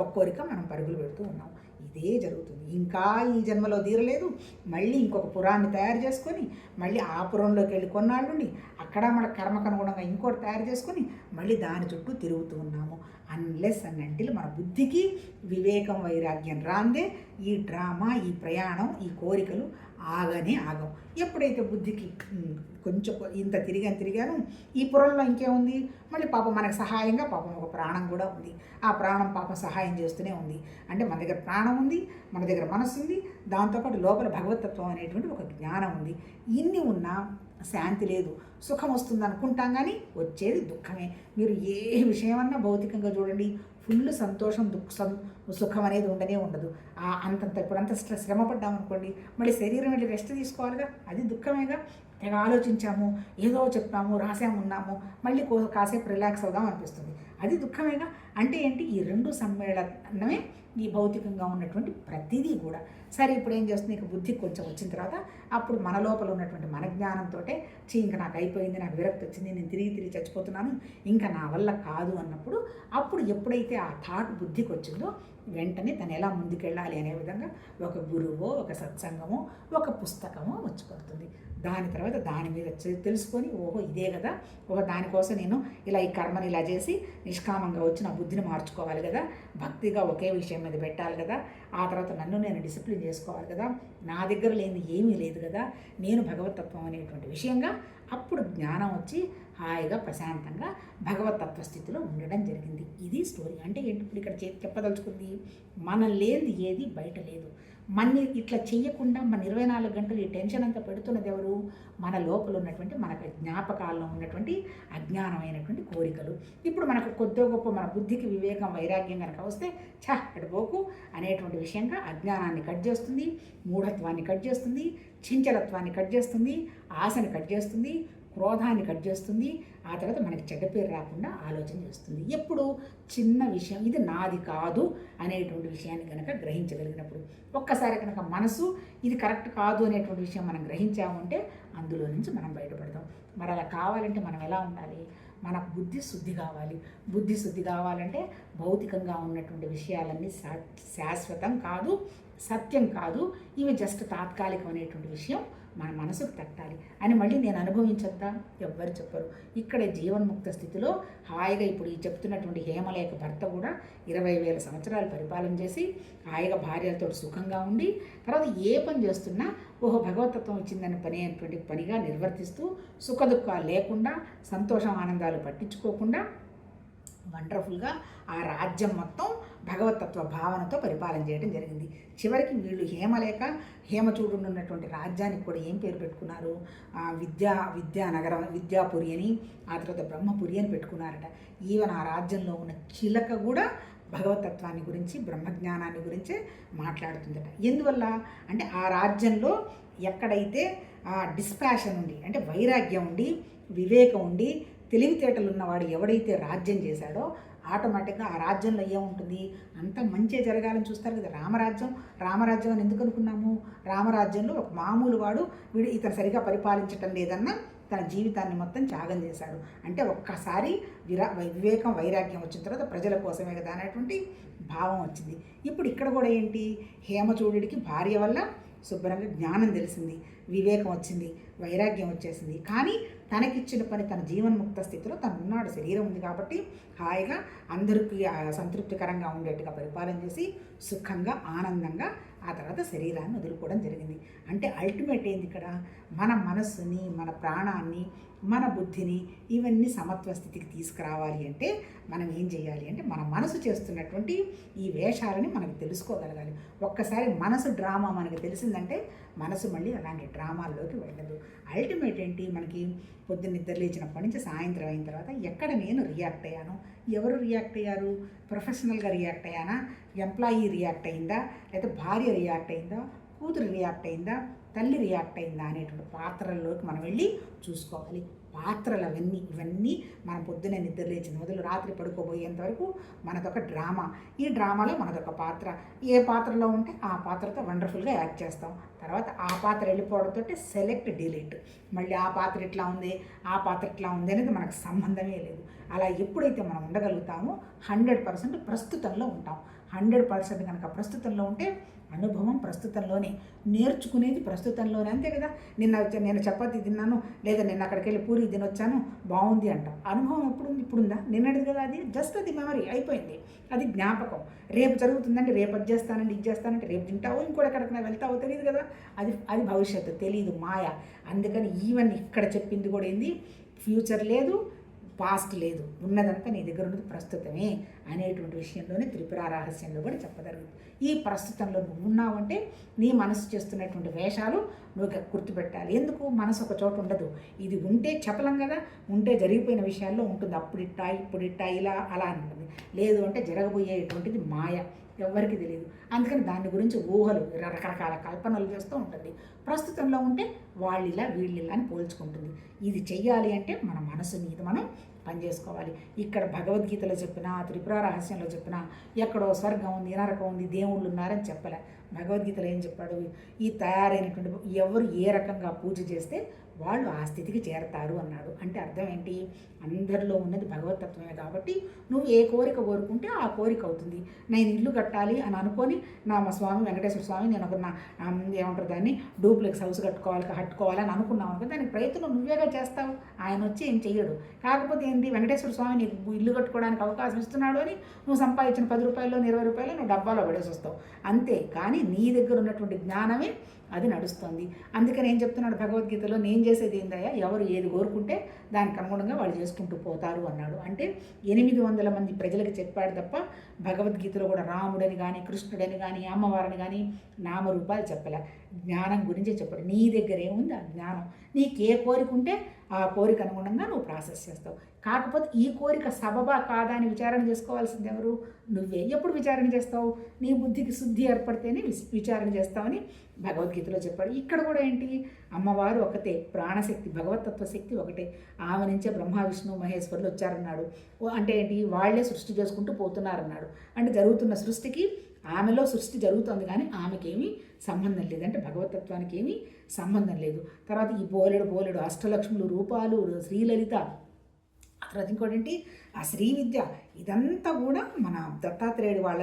ఒక కోరిక మనం పరుగులు పెడుతూ ఉన్నాం. ఇదే జరుగుతుంది. ఇంకా ఈ జన్మలో తీరలేదు, మళ్ళీ ఇంకొక పురాన్ని తయారు చేసుకొని మళ్ళీ ఆ పురంలోకి వెళ్ళి కొన్నాళ్ళుండి అక్కడ మన కర్మకు అనుగుణంగా ఇంకోటి తయారు చేసుకొని మళ్ళీ దాని చుట్టూ తిరుగుతూ ఉన్నాము. అన్లెస్ అండ్ అంటిల్ మన బుద్ధికి వివేకం వైరాగ్యం రాందే ఈ డ్రామా, ఈ ప్రయాణం, ఈ కోరికలు ఆగనే ఆగం. ఎప్పుడైతే బుద్ధికి కొంచెం ఇంత తిరిగాను, ఈ పురంలో ఇంకేముంది, మళ్ళీ పాపం మనకు సహాయంగా పాపం ఒక ప్రాణం కూడా ఉంది. ఆ ప్రాణం పాపం సహాయం చేస్తూనే ఉంది. అంటే మన దగ్గర ప్రాణం ఉంది, మన దగ్గర మనసు ఉంది, దాంతోపాటు లోపల భగవతత్వం అనేటువంటి ఒక జ్ఞానం ఉంది. ఇన్ని ఉన్నా శాంతి లేదు. సుఖం వస్తుంది అనుకుంటాం కానీ వచ్చేది దుఃఖమే. మీరు ఏ విషయమన్నా భౌతికంగా చూడండి, ఫుల్ సంతోషం, సుఖం అనేది ఉండనే ఉండదు. అంతంత ఇప్పుడంతా శ్రమ పడ్డామనుకోండి, మళ్ళీ శరీరం వెళ్ళి రెస్ట్ తీసుకోవాలిగా, అది దుఃఖమేగా. తెగ ఆలోచించాము, ఏదో చెప్పాము, రాసాము, ఉన్నాము, మళ్ళీ కాసేపు రిలాక్స్ అవుదాం అనిపిస్తుంది, అది దుఃఖమేగా. అంటే ఏంటి, ఈ రెండు సమ్మేళనమే ఈ భౌతికంగా ఉన్నటువంటి ప్రతిదీ కూడా. సరే, ఇప్పుడు ఏం చేస్తుంది, ఇక బుద్ధి కొంచెం వచ్చిన తర్వాత అప్పుడు మన లోపల ఉన్నటువంటి మన జ్ఞానంతో ఇంకా నాకు అయిపోయింది, నాకు విరక్తి వచ్చింది, నేను తిరిగి చచ్చిపోతున్నాను, ఇంకా నా వల్ల కాదు అన్నప్పుడు, అప్పుడు ఎప్పుడైతే ఆ థాట్ బుద్ధికి వచ్చిందో వెంటనే తను ఎలా ముందుకెళ్ళాలి అనే విధంగా ఒక గురువో, ఒక సత్సంగమో, ఒక పుస్తకమో వచ్చి పడుతుంది. దాని తర్వాత దాని మీద తెలుసుకొని, ఓహో ఇదే కదా, ఓహో దానికోసం నేను ఇలా ఈ కర్మని ఇలా చేసి నిష్కామంగా వచ్చి నా బుద్ధిని మార్చుకోవాలి కదా, భక్తిగా ఒకే విషయం మీద పెట్టాలి కదా, ఆ తర్వాత నన్ను నేను డిసిప్లిన్ చేసుకోవాలి కదా, నా దగ్గర లేని ఏమీ లేదు కదా, నేను భగవతత్వం అనేటువంటి విషయంగా అప్పుడు జ్ఞానం వచ్చి హాయిగా ప్రశాంతంగా భగవతత్వ స్థితిలో ఉండడం జరిగింది. ఇది స్టోరీ. అంటే ఏంటి, ఇప్పుడు ఇక్కడ చెప్పదలుచుకుంది, మనం లేనిది ఏది బయట లేదు. మన ఇట్లా చెయ్యకుండా మన 24 గంటలు ఈ టెన్షన్ అంతా పెడుతున్నది ఎవరు, మన లోపల ఉన్నటువంటి మన జ్ఞాపకాల్లో ఉన్నటువంటి అజ్ఞానమైనటువంటి కోరికలు. ఇప్పుడు మనకు కొద్ది గొప్ప మన బుద్ధికి వివేకం వైరాగ్యం కనుక వస్తే ఎడబోకు అనేటువంటి విషయంగా అజ్ఞానాన్ని కట్ చేస్తుంది, మూఢత్వాన్ని కట్ చేస్తుంది, చంచలత్వాన్ని కట్ చేస్తుంది, ఆశని కట్ చేస్తుంది, క్రోధాన్ని కట్ చేస్తుంది. ఆ తర్వాత మనకి చెడ్డ పేరు రాకుండా ఆలోచన చేస్తుంది. ఎప్పుడు చిన్న విషయం, ఇది నాది కాదు అనేటువంటి విషయాన్ని కనుక గ్రహించగలిగినప్పుడు, ఒక్కసారి కనుక మనసు ఇది కరెక్ట్ కాదు అనేటువంటి విషయం మనం గ్రహించామంటే అందులో నుంచి మనం బయటపడతాం. మరి అలా కావాలంటే మనం ఎలా ఉండాలి, మన బుద్ధి శుద్ధి కావాలి. బుద్ధి శుద్ధి కావాలంటే భౌతికంగా ఉన్నటువంటి విషయాలన్నీ శాశ్వతం కాదు, సత్యం కాదు, ఇవి జస్ట్ తాత్కాలికం అనేటువంటి విషయం మన మనసుకు తట్టాలి అని మళ్ళీ నేను అనుభవించద్దా, ఎవ్వరు చెప్పరు. ఇక్కడే జీవన్ముక్త స్థితిలో హాయిగా ఇప్పుడు ఈ చెప్తున్నటువంటి హేమలేఖ భర్త కూడా 20,000 సంవత్సరాలు పరిపాలన చేసి హాయిగా భార్యలతో సుఖంగా ఉండి, తర్వాత ఏ పని చేస్తున్నా ఓహో భగవతత్వం వచ్చిందని అనేటువంటి పనిగా నిర్వర్తిస్తూ సుఖదుఖాలు లేకుండా, సంతోషం ఆనందాలు పట్టించుకోకుండా వండర్ఫుల్గా ఆ రాజ్యం మొత్తం భగవతత్వ భావనతో పరిపాలన చేయడం జరిగింది. చివరికి వీళ్ళు హేమచూడు ఉన్నటువంటి రాజ్యానికి కూడా ఏం పేరు పెట్టుకున్నారు, విద్యానగరం, విద్యాపురి అని, ఆ తర్వాత బ్రహ్మపురి అని పెట్టుకున్నారట. ఈవెన్ ఆ రాజ్యంలో ఉన్న చిలక కూడా భగవతత్వాన్ని గురించి, బ్రహ్మజ్ఞానాన్ని గురించే మాట్లాడుతుందట. ఎందువల్ల అంటే ఆ రాజ్యంలో ఎక్కడైతే డిస్పాషన్ ఉండి, అంటే వైరాగ్యం ఉండి, వివేకం ఉండి, తెలివితేటలు ఉన్నవాడు ఎవడైతే రాజ్యం చేశాడో ఆటోమేటిక్గా ఆ రాజ్యంలో ఏముంటుంది, అంత మంచి జరగాలని చూస్తారు కదా. రామరాజ్యం అని ఎందుకు అనుకున్నాము, రామరాజ్యంలో ఒక మామూలు వాడు ఇతను సరిగా పరిపాలించటం లేదన్నా తన జీవితాన్ని మొత్తం త్యాగం చేశాడు. అంటే ఒక్కసారి వివేకం వైరాగ్యం వచ్చిన తర్వాత ప్రజల కోసమే కదా అనేటువంటి భావం వచ్చింది. ఇప్పుడు ఇక్కడ కూడా ఏంటి, హేమచూడుడికి భార్య వల్ల శుభ్రంగా జ్ఞానం తెలిసింది, వివేకం వచ్చింది, వైరాగ్యం వచ్చేసింది. కానీ తనకిచ్చిన పని తన జీవన్ముక్త స్థితిలో తను ఉన్నాడు, శరీరం ఉంది కాబట్టి హాయిగా అందరికీ సంతృప్తికరంగా ఉండేట్టుగా పరిపాలన చేసి సుఖంగా ఆనందంగా ఆ తర్వాత శరీరాన్ని వదులుకోవడం జరిగింది. అంటే అల్టిమేట్ ఏంది ఇక్కడ, మన మనస్సుని, మన ప్రాణాన్ని, మన బుద్ధిని ఇవన్నీ సమత్వ స్థితికి తీసుకురావాలి అంటే మనం ఏం చేయాలి అంటే మన మనసు చేస్తున్నటువంటి ఈ వేషాలని మనకు తెలుసుకోగలగాలి. ఒక్కసారి మనసు డ్రామా మనకు తెలిసిందంటే మనసు మళ్ళీ అలాంటి డ్రామాల్లోకి వెళ్ళదు. అల్టిమేట్ ఏంటి, మనకి పొద్దున్న నిద్ర లేచినప్పటి నుంచి సాయంత్రం అయిన తర్వాత ఎక్కడ నేను రియాక్ట్ అయ్యాను, ఎవరు రియాక్ట్ అయ్యారు, ప్రొఫెషనల్గా రియాక్ట్ అయ్యానా, ఎంప్లాయీ రియాక్ట్ అయిందా, లేదా భార్య రియాక్ట్ అయిందా, కూతురు రియాక్ట్ అయిందా, తల్లి రియాక్ట్ అయిందా అనేటువంటి పాత్రల్లోకి మనం వెళ్ళి చూసుకోవాలి. పాత్రలు ఇవన్నీ మనం పొద్దున్నే నిద్ర లేచిన మొదలు రాత్రి పడుకోబోయేంత వరకు మనదొక డ్రామా. ఈ డ్రామాలో మనదొక పాత్ర, ఏ పాత్రలో ఉంటే ఆ పాత్రతో వండర్ఫుల్గా యాక్ట్ చేస్తాం. తర్వాత ఆ పాత్ర వెళ్ళిపోవడంతో సెలెక్ట్ డిలీట్, మళ్ళీ ఆ పాత్ర ఇట్లా ఉంది, ఆ పాత్ర ఇట్లా ఉంది అనేది మనకు సంబంధమే లేదు. అలా ఎప్పుడైతే మనం ఉండగలుగుతామో 100% ప్రస్తుతంలో ఉంటాం. 100% కనుక ప్రస్తుతంలో ఉంటే అనుభవం ప్రస్తుతంలోనే, నేర్చుకునేది ప్రస్తుతంలోనే, అంతే కదా. నేను చపాతీ తిన్నాను, లేదా నిన్న అక్కడికి వెళ్ళి పూరి తినొచ్చాను, బాగుంది అంటాం. అనుభవం ఎప్పుడు ఉంది? ఇప్పుడుందా? నిన్నటిది కదా అది. జస్ట్ అది మెమరీ అయిపోయింది, అది జ్ఞాపకం. రేపు జరుగుతుందంటే రేపు అది చేస్తానండి, ఇది చేస్తానంటే రేపు తింటావు, ఇంకోటి ఎక్కడికైనా వెళ్తావో తెలియదు కదా. అది భవిష్యత్తు తెలియదు, మాయ. అందుకని ఈవెన్ ఇక్కడ చెప్పింది కూడా ఏంది, ఫ్యూచర్ లేదు, పాస్ట్ లేదు, ఉన్నదంతా నీ దగ్గర ఉన్నది ప్రస్తుతమే అనేటువంటి విషయంలోనే త్రిపుర రహస్యంలో కూడా చెప్పగలుగుతుంది. ఈ ప్రస్తుతంలో నువ్వు ఉన్నావంటే నీ మనసు చేస్తున్నటువంటి వేషాలు నువ్వు గుర్తుపెట్టాలి. ఎందుకు? మనసు ఒక చోట ఉండదు. ఇది ఉంటే చెప్పలేం కదా, ఉంటే జరిగిపోయిన విషయాల్లో ఉంటుంది, అప్పుడిట్టా ఇప్పుడిట్టా ఇలా అలా ఉంటుంది. లేదు అంటే జరగబోయేటువంటిది మాయ, ఎవరికి తెలియదు. అందుకని దాని గురించి ఊహలు, రకరకాల కల్పనలు చేస్తూ ఉంటుంది. ప్రస్తుతంలో ఉంటే వాళ్ళిలా వీళ్ళిలా అని పోల్చుకుంటుంది. ఇది చెయ్యాలి అంటే మన మనసు మీద మనం పనిచేసుకోవాలి. ఇక్కడ భగవద్గీతలో చెప్పినా, త్రిపుర రహస్యంలో చెప్పినా ఎక్కడో స్వర్గం ఉంది, నరకం ఉంది, దేవుళ్ళు ఉన్నారని చెప్పలే. భగవద్గీతలో ఏం చెప్పాడు? ఈ తయారైనటువంటి ఎవరు ఏ రకంగా పూజ చేస్తే వాళ్ళు ఆ స్థితికి చేరతారు అన్నాడు. అంటే అర్థం ఏంటి? అందరిలో ఉన్నది భగవతత్వమే కాబట్టి నువ్వు ఏ కోరిక కోరుకుంటే ఆ కోరిక అవుతుంది. నేను ఇల్లు కట్టాలి అని అనుకొని మా స్వామి వెంకటేశ్వర స్వామి నేను ఒక ఏమంటారు దాన్ని డూప్లెక్స్ హౌస్ కట్టుకోవాలని అనుకున్నావు అనుకో, దానికి ప్రయత్నం నువ్వేగా చేస్తావు, ఆయన వచ్చి ఏం చెయ్యడు. కాకపోతే ఏంటి, వెంకటేశ్వర స్వామి నీకు ఇల్లు కట్టుకోవడానికి అవకాశం ఇస్తున్నాడు అని నువ్వు సంపాదించిన 10 రూపాయలు 20 రూపాయలు నువ్వు డబ్బాలో పడేసి వస్తావు అంతే. కానీ నీ దగ్గర ఉన్నటువంటి జ్ఞానమే అది నడుస్తుంది. అందుకని ఏం చెప్తున్నాడు భగవద్గీతలో, నేను చేసేది ఏందయ్యా, ఎవరు ఏది కోరుకుంటే దానికి అనుగుణంగా వాళ్ళు చేసుకుంటూ పోతారు అన్నాడు. అంటే 800 మంది ప్రజలకు చెప్పాడు తప్ప భగవద్గీతలో కూడా రాముడని కానీ, కృష్ణుడని కానీ, అమ్మవారిని కానీ నామరూపాలు చెప్పలే. జ్ఞానం గురించే చెప్పాడు. నీ దగ్గర ఏముంది ఆ జ్ఞానం, నీకు ఏ కోరిక ఉంటే ఆ కోరిక అనుగుణంగా నువ్వు ప్రాసెస్ చేస్తావు. కాకపోతే ఈ కోరిక సబబా కాదా అని విచారణ చేసుకోవాల్సింది ఎవరు? నువ్వే. ఎప్పుడు విచారణ చేస్తావు? నీ బుద్ధికి శుద్ధి ఏర్పడితేనే విచారణ చేస్తావని భగవద్గీతలో చెప్పాడు. ఇక్కడ కూడా ఏంటి, అమ్మవారు ఒకటే, ప్రాణశక్తి భగవతత్వ శక్తి ఒకటే, ఆమె నుంచే బ్రహ్మ విష్ణు మహేశ్వరులు వచ్చారన్నాడు. అంటే ఏంటి, వాళ్లే సృష్టి చేసుకుంటూ పోతున్నారన్నాడు. అంటే జరుగుతున్న సృష్టికి ఆమెలో సృష్టి జరుగుతుంది కానీ ఆమెకేమీ సంబంధం లేదు, అంటే భగవతత్వానికి ఏమీ సంబంధం లేదు. తర్వాత ఈ పోలేడు అష్టలక్ష్ములు రూపాలు, శ్రీలలిత, తర్వాత ఇంకోటి ఏంటి ఆ శ్రీ విద్య, ఇదంతా కూడా మన దత్తాత్రేయుడు వాళ్ళ,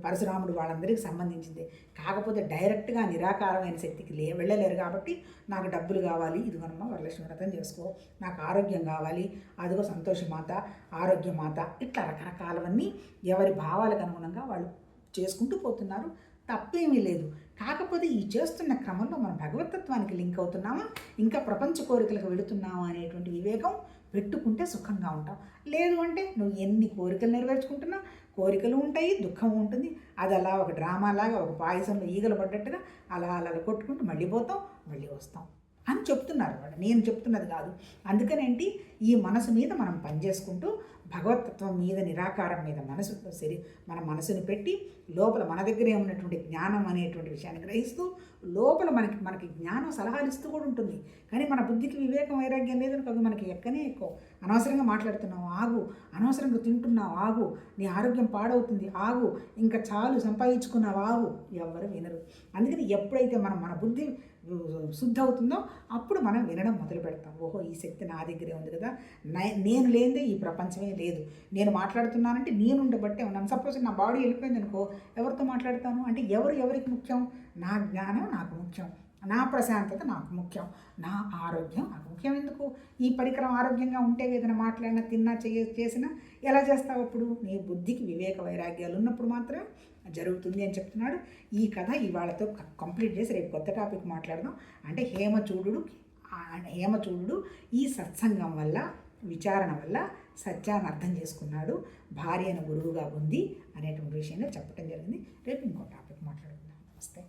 పరశురాముడు వాళ్ళందరికీ సంబంధించింది. కాకపోతే డైరెక్ట్గా నిరాకారమైన శక్తికి వెళ్ళలేరు కాబట్టి నాకు డబ్బులు కావాలి, ఇదిగోనమ్మా వరలక్ష్మి వ్రతం చేసుకో, నాకు ఆరోగ్యం కావాలి, అదిగో సంతోషమాత, ఆరోగ్యమాత, ఇట్లా రకరకాలవన్నీ ఎవరి భావాలకు అనుగుణంగా వాళ్ళు చేసుకుంటూ పోతున్నారు. తప్పేమీ లేదు. కాకపోతే ఈ చేస్తున్న క్రమంలో మనం భగవతత్వానికి లింక్ అవుతున్నామా, ఇంకా ప్రపంచ కోరికలకు వెళుతున్నామా అనేటువంటి వివేకం పెట్టుకుంటే సుఖంగా ఉంటాం. లేదు అంటే నువ్వు ఎన్ని కోరికలు నెరవేర్చుకుంటున్నా కోరికలు ఉంటాయి, దుఃఖం ఉంటుంది. అది అలా ఒక డ్రామాలాగా, ఒక పాయసంలో ఈగలు పడ్డట్టుగా అలా అలా కొట్టుకుంటూ మళ్ళీ పోతాం, మళ్ళీ వస్తాం అని చెప్తున్నారు వాళ్ళు, నేను చెప్తున్నది కాదు. అందుకనేంటి, ఈ మనసు మీద మనం పనిచేసుకుంటూ భగవతత్వం మీద, నిరాకారం మీద మన మనసుని పెట్టి లోపల మన దగ్గరే ఉన్నటువంటి జ్ఞానం అనేటువంటి విషయాన్ని గ్రహిస్తూ లోపల మనకి జ్ఞానం సలహాలు ఇస్తూ కూడా ఉంటుంది. కానీ మన బుద్ధికి వివేకం వైరాగ్యం లేదని కాదు, మనకి ఎక్కనే ఎక్కువ. అనవసరంగా మాట్లాడుతున్నావు ఆగు, అనవసరంగా తింటున్నావు ఆగు, నీ ఆరోగ్యం పాడవుతుంది ఆగు, ఇంకా చాలు సంపాదించుకున్నావు ఆగు, ఎవరు వినరు. అందుకని ఎప్పుడైతే మన బుద్ధి శుద్ధి అవుతుందో అప్పుడు మనం వినడం మొదలు పెడతాం. ఓహో, ఈ శక్తి నా దగ్గరే ఉంది కదా, నేను లేనిదే ఈ ప్రపంచమే లేదు, నేను మాట్లాడుతున్నానంటే నేను ఉండబట్టే ఉన్నాను. సపోజ్ నా బాడీ వెళ్ళిపోయింది అనుకో, ఎవరితో మాట్లాడతాను? అంటే ఎవరికి ముఖ్యం? నా జ్ఞానం నాకు ముఖ్యం, నా ప్రశాంతత నాకు ముఖ్యం, నా ఆరోగ్యం నాకు ముఖ్యం. ఎందుకు? ఈ పరికరం ఆరోగ్యంగా ఉంటే ఏదైనా మాట్లాడినా, తిన్నా, చేసినా ఎలా చేస్తావు? అప్పుడు నీ బుద్ధికి వివేక వైరాగ్యాలు ఉన్నప్పుడు మాత్రమే జరుగుతుంది అని చెప్తున్నాడు. ఈ కథ ఇవాళతో కంప్లీట్ చేసి రేపు కొత్త టాపిక్ మాట్లాడదాం. అంటే హేమచూడుడు ఈ సత్సంగం వల్ల, విచారణ వల్ల సత్యాన్ని అర్థం చేసుకున్నాడు, భార్యను గురువుగా ఉంది అనేటువంటి విషయాన్ని చెప్పడం జరిగింది. రేపు ఇంకో టాపిక్ మాట్లాడుకుందాం. నమస్తే.